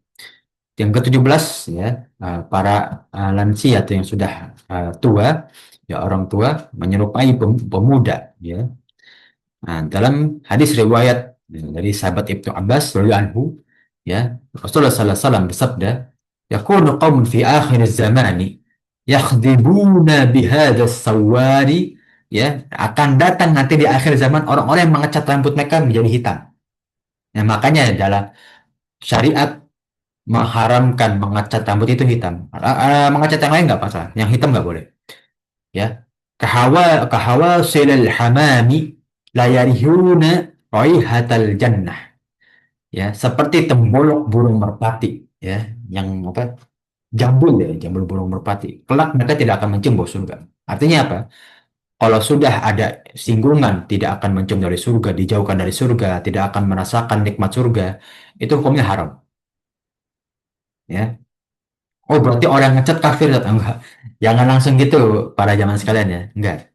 Yang ke-17 ya, para lansia atau yang sudah tua, ya orang tua menyerupai pemuda ya. Nah, dalam hadis riwayat dari sahabat Ibnu Abbas radhiyallahu anhu ya, Rasulullah sallallahu alaihi wasallam bersabda, "Yakunu qaumun fi akhir zamani yakhdibuna bihadha sawari." Ya, akan datang nanti di akhir zaman orang-orang yang mengecat rambut mereka menjadi hitam. Nah, makanya dalam syariat mengharamkan mengecat rambut itu hitam. Mengecat yang lain nggak masalah, yang hitam nggak boleh. Ya, kahawa silal hamami la yarihuna raihatal jannah. Ya, seperti tembolok burung merpati. Ya, yang apa? Jambul ya, jambul burung merpati. Kelak mereka tidak akan mencium bau surga. Artinya apa? Kalau sudah ada singgungan, tidak akan mencium dari surga, dijauhkan dari surga, tidak akan merasakan nikmat surga, itu hukumnya haram. Ya, oh, berarti orang ngecat kafir atau enggak? Jangan langsung gitu para zaman sekalian ya. Enggak,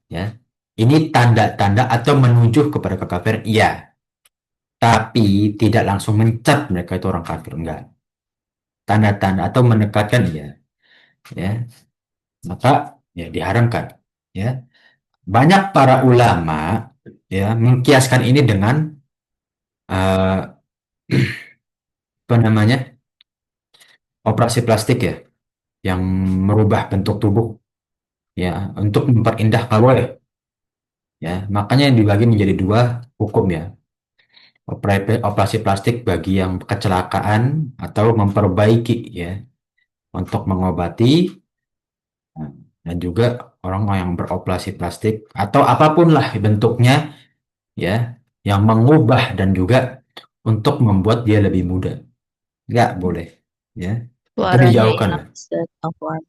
ya. Ini tanda-tanda atau menuju kepada kekafiran, iya. Tapi tidak langsung mencat mereka itu orang kafir, enggak. Tanda-tanda atau mendekatkan, iya. Ya, maka ya diharamkan. Ya, banyak para ulama ya mengkiaskan ini dengan eh, apa namanya, operasi plastik ya, yang merubah bentuk tubuh ya untuk memperindah kawal ya. Makanya yang dibagi menjadi dua hukum ya. Operasi plastik bagi yang kecelakaan atau memperbaiki ya untuk mengobati, nah, dan juga orang yang beroperasi plastik atau apapun lah bentuknya ya yang mengubah dan juga untuk membuat dia lebih muda, nggak boleh ya, itu Suaranya dijauhkan hilang, lah. Ustaz. Afwan.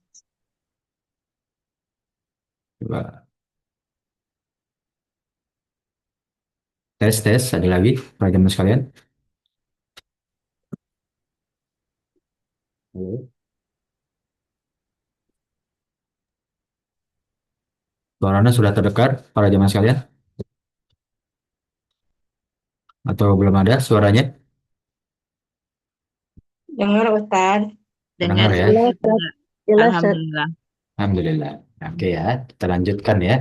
Coba tes tes ada lagi pelajaran sekalian. Halo. Suaranya sudah terdengar para jemaah sekalian atau belum ada suaranya? Dengar Ustaz. Dengar Dengar ya. Jelas, Ustaz, Ustaz. dengar. Jelas, Ustaz. Alhamdulillah. Alhamdulillah. Oke ya, kita lanjutkan ya.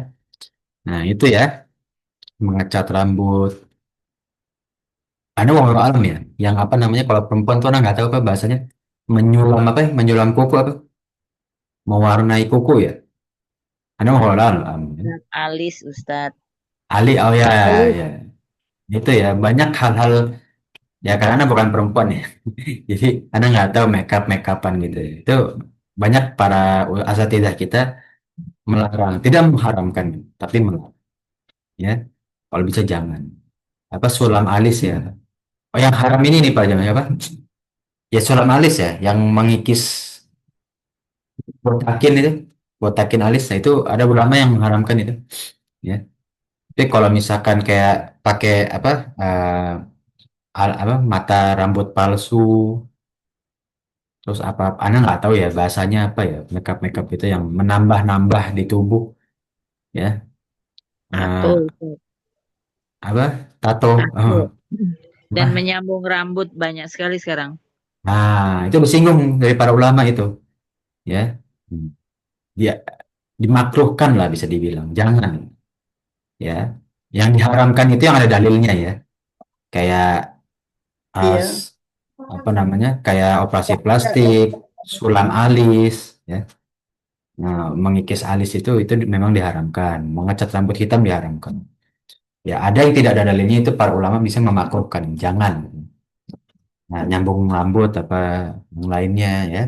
Nah, itu ya, mengecat rambut. Ada walau alam ya, yang apa namanya kalau perempuan tuh anak nggak tahu apa bahasanya, menyulam apa ya, menyulam kuku apa, mewarnai kuku ya. Ada walau alam. Ya. Dan alis, Ustaz. Ali, oh ya, Alis. ya. Itu ya banyak hal-hal ya karena Anda bukan perempuan ya. Jadi Anda nggak tahu make upan gitu. Itu banyak para asatidzah kita melarang, tidak mengharamkan, tapi melarang. Ya, kalau bisa jangan. Apa sulam alis ya? Oh, yang haram ini nih Pak Jamal apa? Ya sulam alis ya, yang mengikis botakin itu, botakin alis. Nah, itu ada ulama yang mengharamkan itu. Ya. Tapi kalau misalkan kayak pakai apa, apa mata rambut palsu, terus apa, Anda nggak tahu ya bahasanya apa ya, makeup itu yang menambah-nambah di tubuh, ya. Tato, Nah, Ustaz. apa tato, Tato. Dan apa? menyambung rambut banyak sekali sekarang. Nah, itu bersinggung dari para ulama itu, ya. Hmm. Dia dimakruhkan lah bisa dibilang, jangan, ya. Yang diharamkan itu yang ada dalilnya ya, kayak Iya. apa namanya, kayak operasi plastik, sulam alis, ya. Nah, mengikis alis itu memang diharamkan, mengecat rambut hitam diharamkan. Ya, ada yang tidak ada dalilnya itu para ulama bisa memakruhkan, jangan. Nah, nyambung rambut apa yang lainnya ya,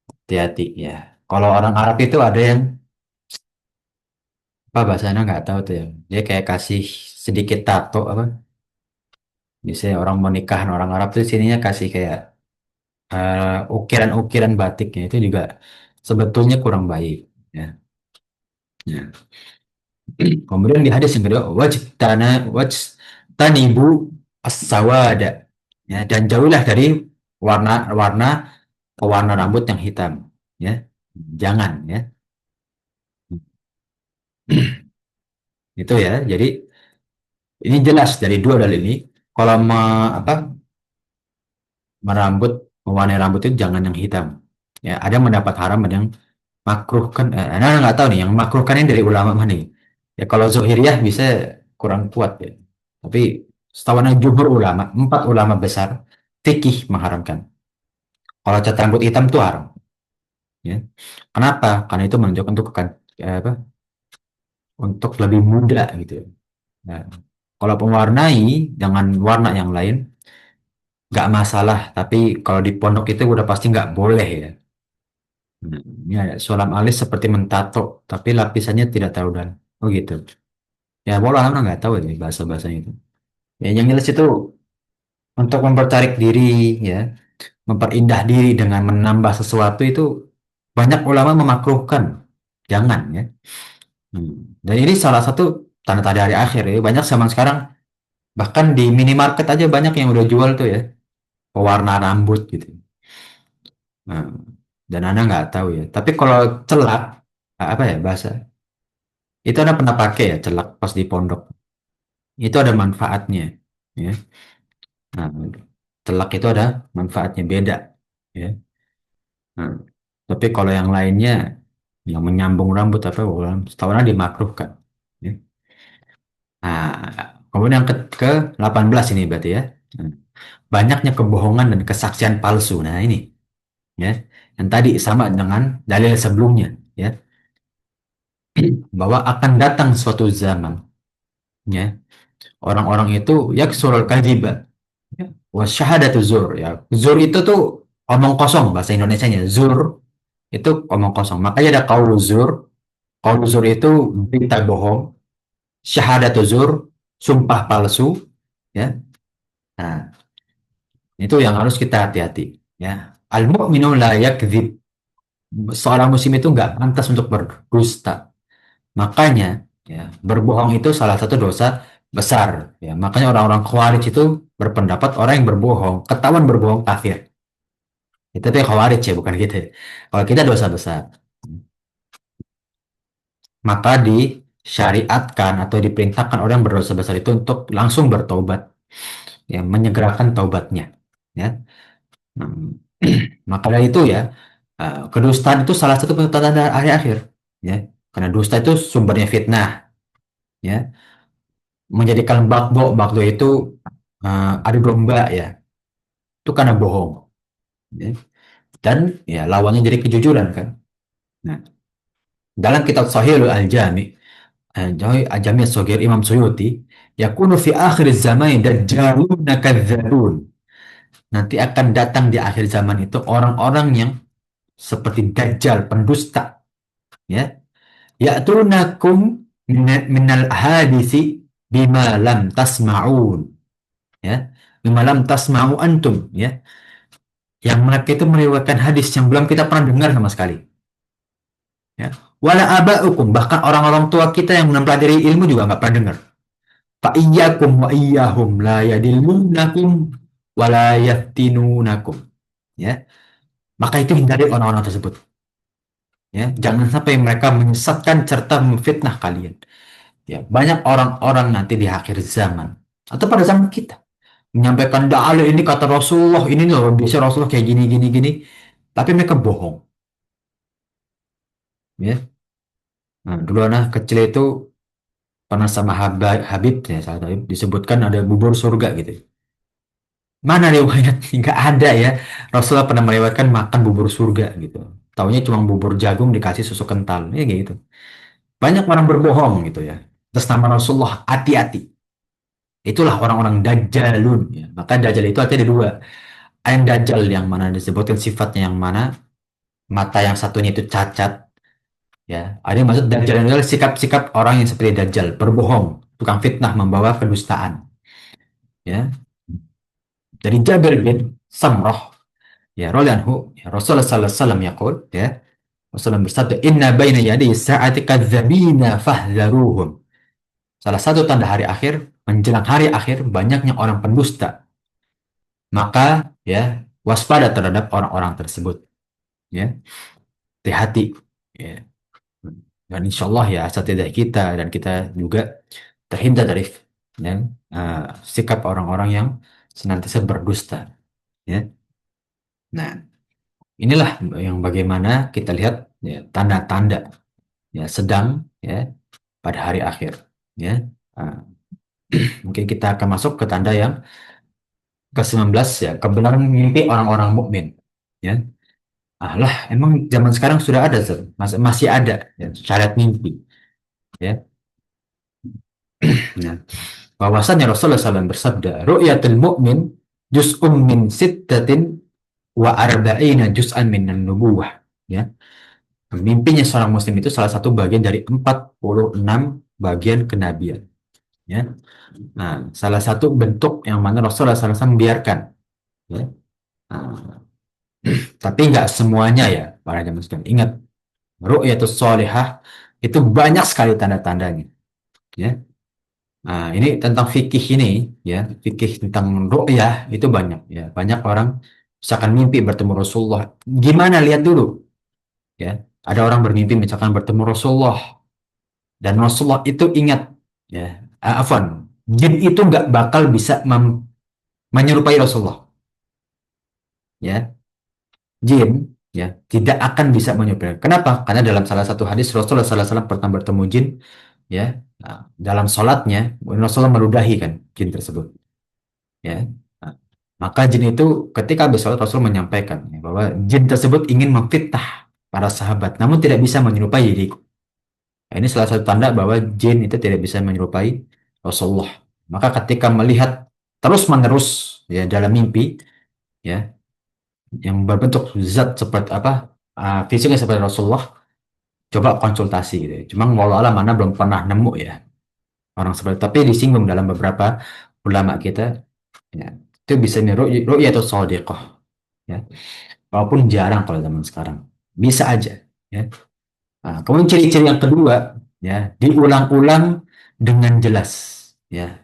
hati-hati ya. Kalau orang Arab itu ada yang apa bahasanya nggak tahu tuh ya. Dia kayak kasih sedikit tato apa. Biasanya orang mau nikah orang Arab tuh sininya kasih kayak ukiran-ukiran batiknya itu juga sebetulnya kurang baik ya. Ya. Kemudian di hadis yang kedua, tanibu as-sawada. Ya, dan jauhlah dari warna-warna pewarna rambut yang hitam. Ya, jangan ya. Itu ya. Jadi ini jelas dari dua dalil ini. Kalau apa merambut mewarnai rambut itu jangan yang hitam. Ya, ada yang mendapat haram, ada yang makruh kan. Nah, nggak tahu nih yang makruh kan ini dari ulama mana nih. Ya kalau Zuhiriyah bisa kurang kuat ya. Tapi setahu saya jumhur ulama, empat ulama besar fikih mengharamkan. Kalau cat rambut hitam itu haram. Ya. Kenapa? Karena itu menunjukkan untuk apa? Untuk lebih muda gitu. Nah, kalau pewarnai dengan warna yang lain nggak masalah. Tapi kalau di pondok itu udah pasti nggak boleh ya. Nah, ini ada sulam alis seperti mentato, tapi lapisannya tidak terlalu dalam. Oh gitu. Ya, bola orang nggak tahu ini bahasa-bahasanya itu. Ya, yang jelas itu untuk mempertarik diri, ya, memperindah diri dengan menambah sesuatu itu banyak ulama memakruhkan. Jangan ya. Dan ini salah satu tanda-tanda hari akhir ya. Banyak zaman sekarang bahkan di minimarket aja banyak yang udah jual tuh ya pewarna rambut gitu. Nah, dan Anda nggak tahu ya. Tapi kalau celak apa ya bahasa? Itu Anda pernah pakai ya celak pas di pondok. Itu ada manfaatnya. Ya. Nah, celak itu ada manfaatnya beda. Ya. Nah, tapi kalau yang lainnya yang menyambung rambut apa setahunan dimakruhkan. Ya. Nah, kemudian yang ke 18 ini berarti ya. Nah, banyaknya kebohongan dan kesaksian palsu. Nah, ini ya. Yang tadi sama dengan dalil sebelumnya ya, bahwa akan datang suatu zaman ya, orang-orang itu yaksurul kadhiba ya, wa syahadatu zur ya. Zur itu tuh omong kosong bahasa Indonesianya. Zur itu omong kosong. Makanya ada qaulu zur. Qaulu zur itu berita bohong. Syahadatu zur, sumpah palsu ya. Nah, itu yang harus kita hati-hati ya. Al-mu'minu la yakdzib. Seorang muslim itu nggak pantas untuk berdusta. Makanya ya, berbohong itu salah satu dosa besar ya. Makanya orang-orang Khawarij itu berpendapat orang yang berbohong, ketahuan berbohong kafir. Itu tuh Khawarij ya, bukan gitu. Kalau kita dosa besar, maka disyariatkan atau diperintahkan orang yang berdosa besar itu untuk langsung bertobat, ya, menyegerakan taubatnya, ya. Hmm. Maka dari itu ya, kedustaan itu salah satu tanda hari akhir, ya. Karena dusta itu sumbernya fitnah, ya. Menjadikan bakdo itu adu domba ya, itu karena bohong, ya. Dan ya lawannya jadi kejujuran kan. Nah, dalam kitab Sahihul Al-Jami Jami' As-Saghir Imam Suyuti, yakunu fi akhir zaman dajjaluna kadzdzabun. Nanti akan datang di akhir zaman itu orang-orang yang seperti dajjal, pendusta, ya. Ya'tunakum minal hadisi bima lam tasma'un, ya. Bima lam tasma'u antum, ya. Yang mereka itu meriwayatkan hadis yang belum kita pernah dengar sama sekali. Ya. Wala aba'ukum, bahkan orang-orang tua kita yang mempelajari ilmu juga nggak pernah dengar. Fa iyyakum wa iyyahum la yadillunakum wa la yaftinunakum. Ya. Maka itu hindari orang-orang tersebut. Ya, jangan sampai mereka menyesatkan serta memfitnah kalian. Ya, banyak orang-orang nanti di akhir zaman atau pada zaman kita menyampaikan dalil ini kata Rasulullah, ini loh bisa Rasulullah kayak gini gini gini, tapi mereka bohong. Ya, nah, dulu anak kecil itu pernah sama Habib, ya, salah Habib disebutkan ada bubur surga gitu. Mana riwayat? Nggak ada ya. Rasulullah pernah melewatkan makan bubur surga gitu. Taunya cuma bubur jagung dikasih susu kental, ya kayak gitu. Banyak orang berbohong gitu ya. Atas nama Rasulullah, hati-hati. Itulah orang-orang dajjalun. Ya. Maka dajjal itu artinya ada dua. Ada yang dajjal yang mana disebutkan sifatnya yang mana, mata yang satunya itu cacat. Ya. Ada yang maksud dajjal yang adalah sikap-sikap orang yang seperti dajjal, berbohong, tukang fitnah, membawa kedustaan. Ya. Dari Jabir bin Samrah, ya radhiyallahu ya, Rasulullah sallallahu alaihi wasallam yaqul, ya. Rasulullah bersabda, "Inna baina yaday sa'ati kadzdzabina fahdharuhum." Salah satu tanda hari akhir, menjelang hari akhir, banyaknya orang pendusta. Maka ya waspada terhadap orang-orang tersebut. Ya, hati-hati. Ya. Dan insya Allah ya asatidah kita dan kita juga terhindar dari ya, sikap orang-orang yang senantiasa berdusta. Ya. Nah, inilah yang bagaimana kita lihat ya, tanda-tanda ya sedang ya pada hari akhir. Ya. Nah, mungkin kita akan masuk ke tanda yang ke-19 ya, kebenaran mimpi orang-orang mukmin. Ya. Alah, emang zaman sekarang sudah ada, Zul. Masih ada ya, syariat mimpi. Ya. Nah, bahwasannya Rasulullah SAW bersabda, "Ru'yatul mu'min juz'un min sittatin wa arba'ina juz'an min nubuwah." Ya. Mimpinya seorang muslim itu salah satu bagian dari 46 bagian kenabian. Ya. Nah, salah satu bentuk yang mana Rasulullah SAW membiarkan. Ya. Nah, tapi nggak semuanya ya, para jamaah sekalian. Ingat, ru'yatus solihah itu banyak sekali tanda-tandanya. Ya. Nah, ini tentang fikih ini, ya, fikih tentang ru'yah itu banyak, ya. Banyak orang misalkan mimpi bertemu Rasulullah. Gimana lihat dulu, ya. Ada orang bermimpi misalkan bertemu Rasulullah dan Rasulullah itu ingat, ya. Afwan, jin itu nggak bakal bisa menyerupai Rasulullah, ya. Jin, ya, tidak akan bisa menyerupai. Kenapa? Karena dalam salah satu hadis Rasulullah SAW pernah bertemu jin, ya. Nah, dalam sholatnya Rasulullah meludahi kan jin tersebut. Ya. Nah, maka jin itu ketika habis sholat Rasul menyampaikan ya, bahwa jin tersebut ingin memfitnah para sahabat, namun tidak bisa menyerupai diriku. Nah, ini salah satu tanda bahwa jin itu tidak bisa menyerupai Rasulullah. Maka ketika melihat terus-menerus ya dalam mimpi ya yang berbentuk zat seperti apa fisiknya seperti Rasulullah, coba konsultasi gitu. Ya. Cuma walau alam mana belum pernah nemu ya orang seperti tapi disinggung dalam beberapa ulama kita ya, itu bisa nih ru'yatus shadiqah ya. Walaupun jarang kalau zaman sekarang. Bisa aja ya. Nah, kemudian ciri-ciri yang kedua ya, diulang-ulang dengan jelas ya.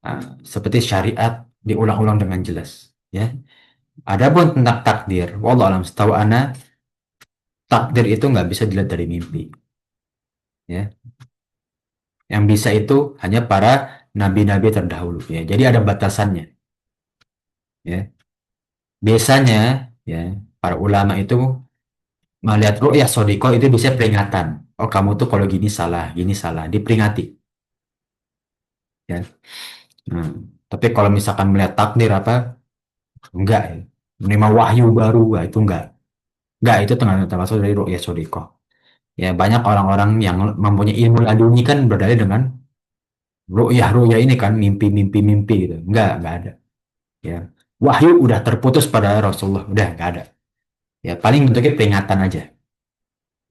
Nah, seperti syariat diulang-ulang dengan jelas ya. Adapun tentang takdir, wallah alam setahu ana takdir itu nggak bisa dilihat dari mimpi ya. Yang bisa itu hanya para nabi-nabi terdahulu ya. Jadi ada batasannya ya. Biasanya ya para ulama itu melihat ru'yah sodiko itu bisa peringatan. Oh kamu tuh kalau gini salah, diperingati. Ya. Tapi kalau misalkan melihat takdir apa, enggak ya. Menerima wahyu baru, itu enggak. Enggak, itu termasuk dari ru'yah sodiko. Ya banyak orang-orang yang mempunyai ilmu laduni kan berdalil dengan ru'yah ini kan mimpi gitu. Enggak ada. Ya. Wahyu udah terputus pada Rasulullah, udah nggak ada. Ya paling bentuknya peringatan aja,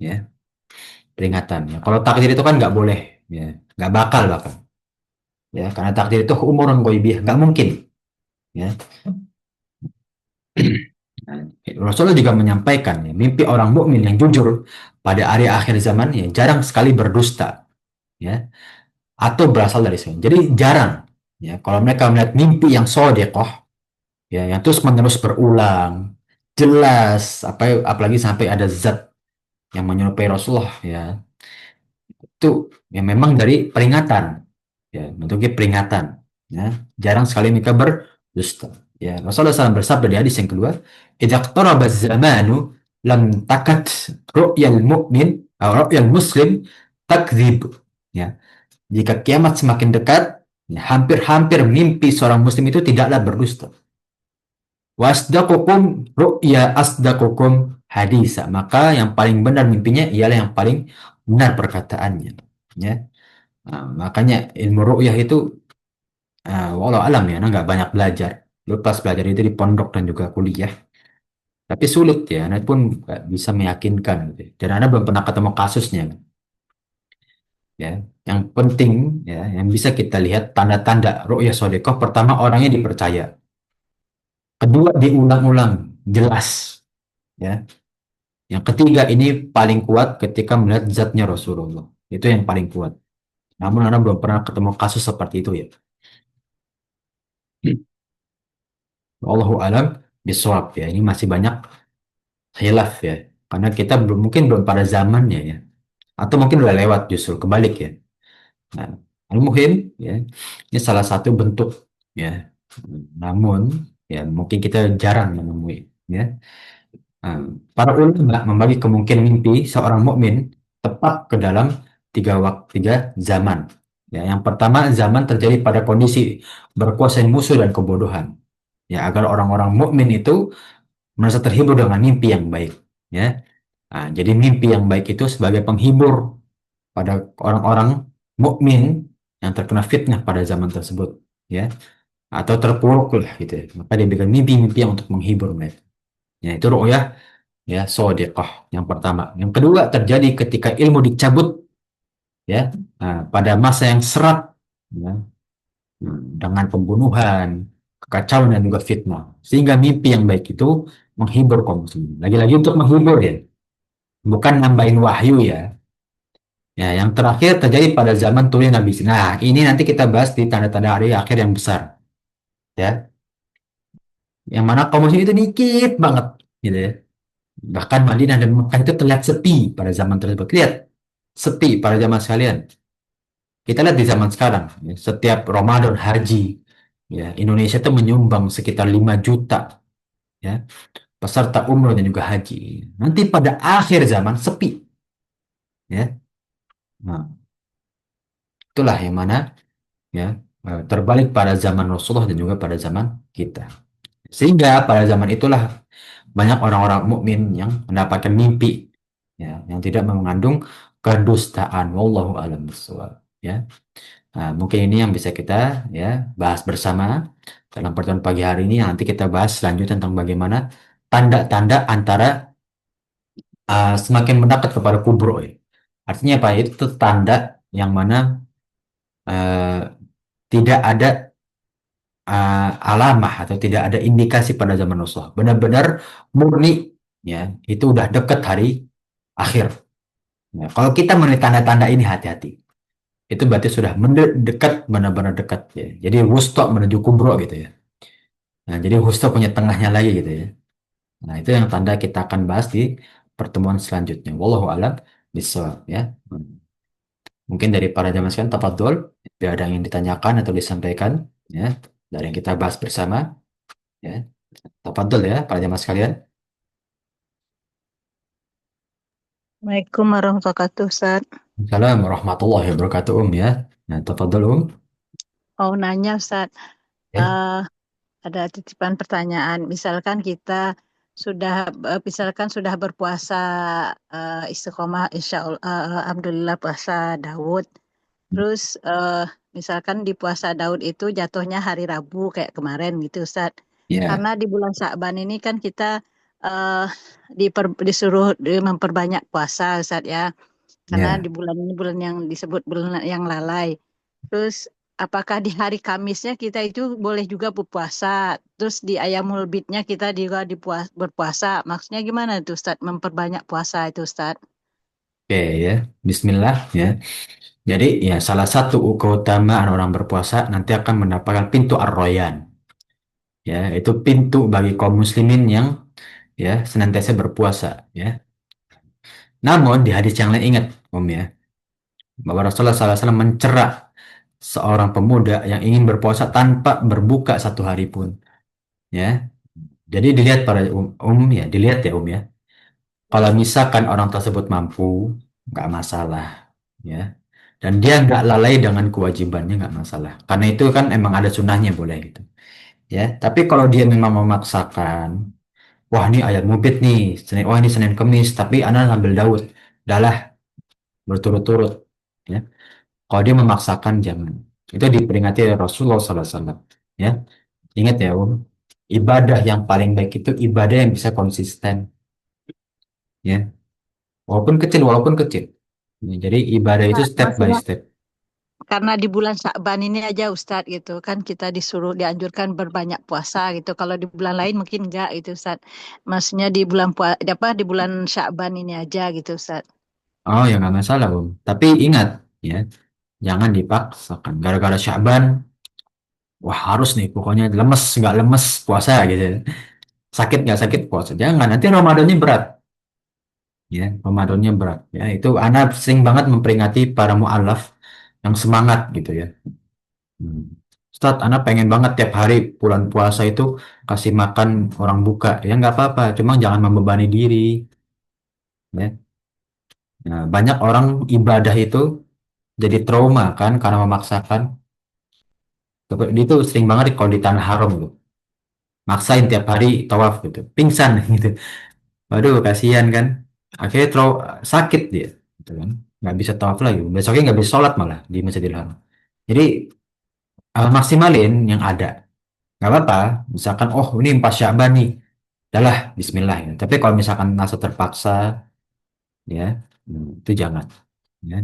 ya peringatan. Ya. Kalau takdir itu kan nggak boleh, ya nggak bakal bahkan. Ya karena takdir itu umurun ghaibiyah, nggak mungkin. Ya. Nah, Rasulullah juga menyampaikan ya, mimpi orang mukmin yang jujur pada hari akhir zaman ya jarang sekali berdusta, ya atau berasal dari sana. Jadi jarang, ya kalau mereka melihat mimpi yang sodekoh, ya yang terus menerus berulang, jelas, apalagi sampai ada zat yang menyerupai Rasulullah, ya itu ya memang dari peringatan, ya bentuknya peringatan, ya jarang sekali mereka berdusta. Ya Rasulullah SAW bersabda di hadis yang kedua, idza iqtaraba zamanu lam takat ru'yal mu'min atau ru'yal muslim takdzib. Ya jika kiamat semakin dekat, ya, hampir-hampir mimpi seorang muslim itu tidaklah berdusta. Wasdaqukum ru'ya asdaqukum hadisa. Maka yang paling benar mimpinya ialah yang paling benar perkataannya. Ya. Nah, makanya ilmu ru'yah itu walau alam ya, nah, nggak banyak belajar. Lepas belajar itu di pondok dan juga kuliah. Tapi sulit ya, Anda pun nggak bisa meyakinkan. Gitu. Dan Anda belum pernah ketemu kasusnya. Ya, yang penting ya, yang bisa kita lihat tanda-tanda ru'yah sodekoh. Pertama orangnya dipercaya. Kedua diulang-ulang jelas. Ya, yang ketiga ini paling kuat ketika melihat zatnya Rasulullah. Itu yang paling kuat. Namun Anda belum pernah ketemu kasus seperti itu ya. Allahu alam bisawab ya. Ini masih banyak khilaf ya. Karena kita belum pada zamannya ya. Atau mungkin udah lewat justru kebalik ya. Nah, al-muhim ya. Ini salah satu bentuk ya. Namun ya mungkin kita jarang menemui ya. Nah, para ulama membagi kemungkinan mimpi seorang mukmin tepat ke dalam tiga zaman. Ya, yang pertama zaman terjadi pada kondisi berkuasa musuh dan kebodohan. Ya, agar orang-orang mukmin itu merasa terhibur dengan mimpi yang baik. Ya, nah, jadi mimpi yang baik itu sebagai penghibur pada orang-orang mukmin yang terkena fitnah pada zaman tersebut. Ya, atau terpuruk lah gitu. Ya. Maka dia berikan mimpi-mimpi yang untuk menghibur mereka. Ya, itu ru'yah ya sodiqah yang pertama. Yang kedua terjadi ketika ilmu dicabut ya pada masa yang serat ya, dengan pembunuhan, kekacauan dan juga fitnah. Sehingga mimpi yang baik itu menghibur kaum muslimin. Lagi-lagi untuk menghibur ya, bukan nambahin wahyu ya. Ya, yang terakhir terjadi pada zaman turunnya Nabi. Nah, ini nanti kita bahas di tanda-tanda hari akhir yang besar ya. Yang mana kaum muslimin itu dikit banget gitu ya. Bahkan Madinah dan Mekah itu terlihat sepi pada zaman tersebut. Lihat, sepi pada zaman sekalian. Kita lihat di zaman sekarang, ya, setiap Ramadan haji, ya, Indonesia itu menyumbang sekitar 5 juta ya, peserta umroh dan juga haji. Nanti pada akhir zaman sepi. Ya. Nah, itulah yang mana ya terbalik pada zaman Rasulullah dan juga pada zaman kita. Sehingga pada zaman itulah banyak orang-orang mukmin yang mendapatkan mimpi ya, yang tidak mengandung kedustaan. Wallahu a'lam bishawab. Ya. Nah, mungkin ini yang bisa kita ya bahas bersama dalam pertemuan pagi hari ini. Nanti kita bahas selanjutnya tentang bagaimana tanda-tanda antara semakin mendekat kepada kubro. Ya. Artinya apa? Itu tanda yang mana uh, tidak ada alamah atau tidak ada indikasi pada zaman Rasulullah. Benar-benar murni ya, itu udah dekat hari akhir. Ya, kalau kita melihat tanda-tanda ini hati-hati. Itu berarti sudah mendekat, benar-benar dekat ya. Jadi wusta menuju kubro gitu ya. Nah, jadi wusta punya tengahnya lagi gitu ya. Nah, itu yang tanda kita akan bahas di pertemuan selanjutnya. Wallahu a'lam bishawab ya. Mungkin dari para jamaah sekalian tafadhol, ada yang ditanyakan atau disampaikan ya dari yang kita bahas bersama ya. Tafadhol ya para jamaah sekalian. Assalamualaikum warahmatullahi wabarakatuh, Ustaz. Assalamualaikum warahmatullahi wabarakatuh ya. Nah, tafadhol Mau nanya, Ustaz, ya. ada titipan pertanyaan. Misalkan kita sudah misalkan sudah berpuasa istiqomah, insya Allah, alhamdulillah puasa Daud. Terus misalkan di puasa Daud itu jatuhnya hari Rabu kayak kemarin gitu Ustadz. Ya, Karena di bulan Sya'ban ini kan kita disuruh memperbanyak puasa Ustadz ya. Karena ya. di bulan ini bulan yang disebut bulan yang lalai. Terus apakah di hari Kamisnya kita itu boleh juga berpuasa? Terus di Ayamul Bidnya kita juga berpuasa. Maksudnya gimana tuh Ustadz? Memperbanyak puasa itu Ustadz. Oke ya. Bismillah ya. Jadi ya salah satu keutamaan orang berpuasa nanti akan mendapatkan pintu Ar-Rayyan. Ya, itu pintu bagi kaum muslimin yang ya senantiasa berpuasa ya. Namun di hadis yang lain ingat ya, bahwa Rasulullah SAW mencela seorang pemuda yang ingin berpuasa tanpa berbuka satu hari pun ya. Jadi dilihat para ya, dilihat ya ya. Kalau misalkan orang tersebut mampu, nggak masalah ya. Dan dia nggak lalai dengan kewajibannya nggak masalah. Karena itu kan emang ada sunnahnya boleh gitu ya. Tapi kalau dia memang memaksakan, wah ini ayat mubit nih, wah ini Senin Kemis, tapi anak ambil Daud, adalah berturut-turut ya. Kalau dia memaksakan jangan. Itu diperingati oleh Rasulullah SAW. Ya, ingat ya ibadah yang paling baik itu ibadah yang bisa konsisten. Ya, walaupun kecil. Ya, jadi ibadah itu step by Maksudnya step. karena di bulan Sya'ban ini aja Ustadz gitu kan kita disuruh dianjurkan berbanyak puasa gitu. Kalau di bulan lain mungkin enggak gitu Ustadz. Maksudnya di bulan di bulan Sya'ban ini aja gitu Ustadz. Oh ya nggak masalah Tapi ingat ya, jangan dipaksakan. Gara-gara Syaban, wah harus nih pokoknya lemes nggak lemes puasa gitu. Sakit nggak sakit puasa. Jangan nanti Ramadannya berat. Ya, Ramadannya berat. Ya, itu Ana sering banget memperingati para mualaf yang semangat gitu ya. Hmm. Ustadz, Ana pengen banget tiap hari bulan puasa itu kasih makan orang buka. Ya nggak apa-apa, cuma jangan membebani diri. Ya. Nah, banyak orang ibadah itu jadi trauma kan karena memaksakan. Seperti itu sering banget kalau di tanah haram gitu. Maksain tiap hari tawaf gitu. Pingsan gitu. Waduh, kasihan kan. Akhirnya sakit dia. Gitu kan. Nggak bisa tawaf lagi. Besoknya nggak bisa sholat malah di Masjidil Haram. Jadi maksimalin yang ada. Nggak apa-apa. Misalkan, oh ini 4 Sya'ban nih. Udahlah, Bismillah ya. Tapi kalau misalkan merasa terpaksa, ya, itu jangan. Ya.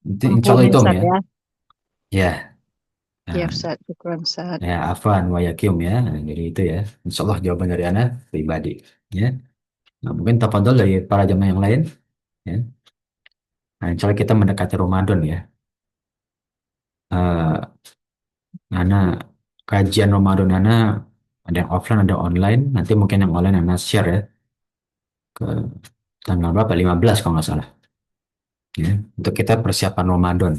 Itu insya Allah Ampuni itu Om ya. Ustadz ya. Ya, Ya nah, Ustadz, syukuran Ustadz. ya afan wa yakim ya. Nah, jadi itu ya. Insya Allah jawaban dari Anda pribadi. Ya. Nah, mungkin tafadhol dari para jamaah yang lain. Ya. Nah, insya Allah kita mendekati Ramadan ya. Eh, Nana kajian Ramadan Nana ada yang offline ada online. Nanti mungkin yang online Nana share ya ke tanggal berapa? 15 kalau nggak salah. Ya. Untuk kita persiapan Ramadan.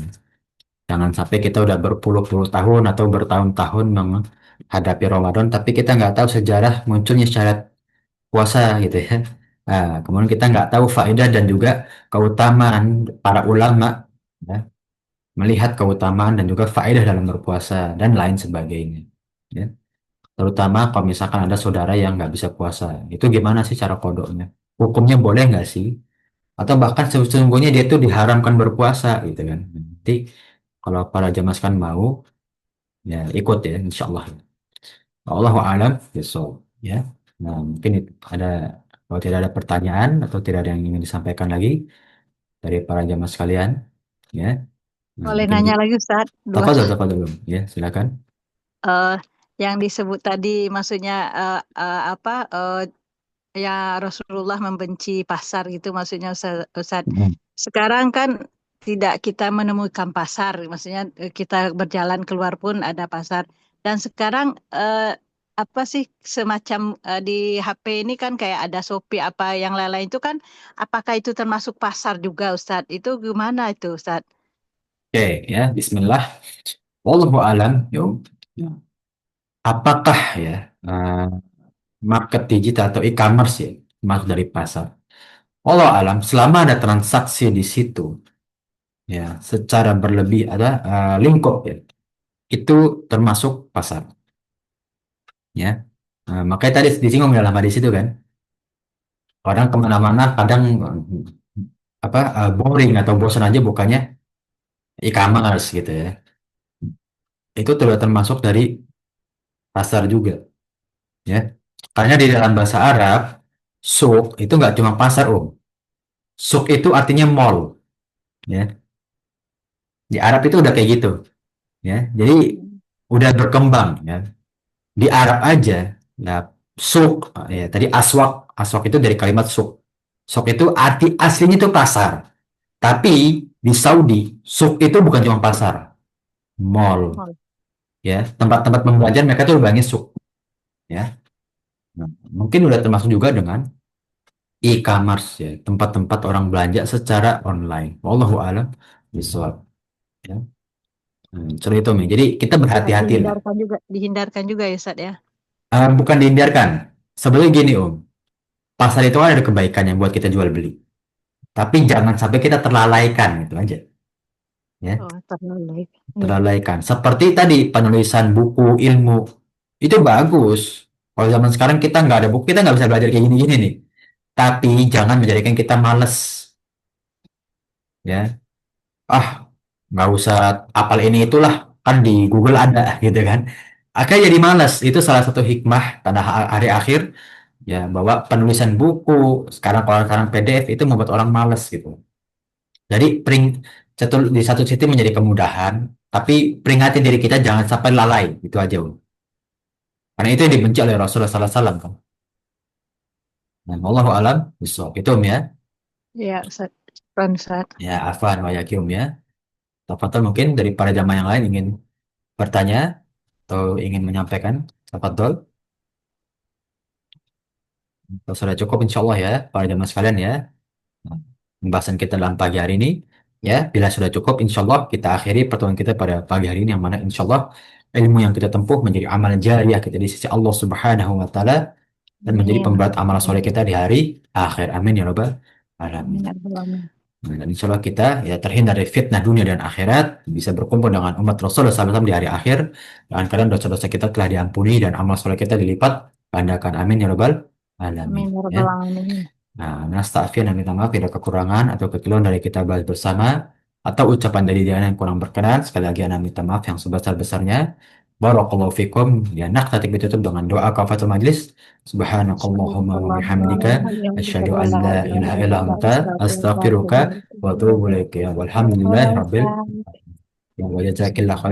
Jangan sampai kita udah berpuluh-puluh tahun atau bertahun-tahun menghadapi Ramadan, tapi kita nggak tahu sejarah munculnya syarat puasa gitu ya. Nah, kemudian kita nggak tahu faedah dan juga keutamaan para ulama ya, melihat keutamaan dan juga faedah dalam berpuasa dan lain sebagainya. Ya. Terutama kalau misalkan ada saudara yang nggak bisa puasa, itu gimana sih cara kodoknya? Hukumnya boleh nggak sih? Atau bahkan sesungguhnya dia tuh diharamkan berpuasa gitu kan? Nanti kalau para jamaah sekalian mau ya ikut ya insya Allah. Allahu a'lam bishawab ya. Nah mungkin itu ada kalau tidak ada pertanyaan atau tidak ada yang ingin disampaikan lagi dari para jamaah sekalian ya. Nah Boleh mungkin nanya lagi Ustadz? Dua. tafadhol ya silakan. eh yang disebut tadi maksudnya apa ya Rasulullah membenci pasar gitu maksudnya Ustaz. Hmm. Sekarang kan tidak kita menemukan pasar, maksudnya kita berjalan keluar pun ada pasar. Dan sekarang apa sih semacam di HP ini kan kayak ada Shopee apa yang lain-lain itu kan apakah itu termasuk pasar juga Ustaz? Itu gimana itu Ustaz? Oke ya Bismillah. Wallahu a'lam. Yuk. Ya. Apakah ya eh, market digital atau e-commerce ya masuk dari pasar? Allah alam selama ada transaksi di situ ya secara berlebih ada lingkup ya itu termasuk pasar ya. Nah, makanya tadi disinggung dalam hadis itu kan, orang kemana-mana kadang boring atau bosan aja bukannya e-commerce gitu ya. Itu sudah termasuk dari pasar juga ya. Karena di dalam bahasa Arab, souk itu nggak cuma pasar, Om. Souk itu artinya mall ya. Di Arab itu udah kayak gitu ya. Jadi udah berkembang ya. Di Arab aja, nah souk ya tadi aswak, aswak itu dari kalimat souk. Souk itu arti aslinya itu pasar. Tapi di Saudi, souk itu bukan cuma pasar, mall Oh, ya. Tempat-tempat pembelajaran mereka tuh banyak souk ya. Nah, mungkin udah termasuk juga dengan e-commerce ya, tempat-tempat orang belanja secara online. Wallahu a'lam bishawab ya. Seperti itu, Mi. Jadi kita ya, berhati-hati lah. dihindarkan juga ya Ustaz ya. Bukan dihindarkan. Sebenarnya gini, Om. Pasar itu kan ada kebaikan yang buat kita jual beli. Tapi jangan sampai kita terlalaikan gitu aja. Ya, Oh, terlalu. Ya. terlalaikan. Seperti tadi penulisan buku ilmu itu bagus. Kalau zaman sekarang kita nggak ada buku, kita nggak bisa belajar kayak gini-gini nih. Tapi jangan menjadikan kita males. Ya, ah nggak usah apal ini itulah kan di Google ada gitu kan. Akhirnya jadi malas. Itu salah satu hikmah tanda hari akhir ya bahwa penulisan buku sekarang PDF itu membuat orang malas gitu. Jadi di satu sisi menjadi kemudahan, tapi peringati diri kita jangan sampai lalai itu aja. Bro. Karena itu yang dibenci oleh Rasulullah SAW kan. Nah, Allahu alam bishawab. Itu Om ya. Ya, Ustaz. Syukran, Ustaz. Ya, afwan wa yakum ya. Tafadhol mungkin dari para jamaah yang lain ingin bertanya atau ingin menyampaikan. Tafadhol. Kalau sudah cukup insya Allah ya para jamaah sekalian ya. Nah, pembahasan kita dalam pagi hari ini ya bila sudah cukup insya Allah kita akhiri pertemuan kita pada pagi hari ini yang mana insya Allah ilmu yang kita tempuh menjadi amal jariah kita di sisi Allah Subhanahu wa taala dan menjadi Amin. pemberat amal soleh kita di hari akhir. Amin ya rabbal alamin. Amin. Ya Rabbal Alamin. Nah, dan insya Allah kita ya terhindar dari fitnah dunia dan akhirat, bisa berkumpul dengan umat Rasulullah SAW di hari akhir, dan kadang dosa-dosa kita telah diampuni dan amal soleh kita dilipat gandakan. Amin ya rabbal alamin. Amin. Ya Ya. Rabbal Alamin. Nah, nasta'fir dan minta maaf bila kekurangan atau kekeliruan dari kita bahas bersama atau ucapan dari dia yang kurang berkenan. Sekali lagi ana minta maaf yang sebesar-besarnya. Barakallahu fikum. Ya, naktatik ditutup dengan doa kafatul majlis. Subhanakallahumma wa bihamdika asyhadu an la ilaha illa anta astaghfiruka wa atubu ilaik. Ya, walhamdulillahi rabbil alamin. Ya, wa jazakillahu khairan.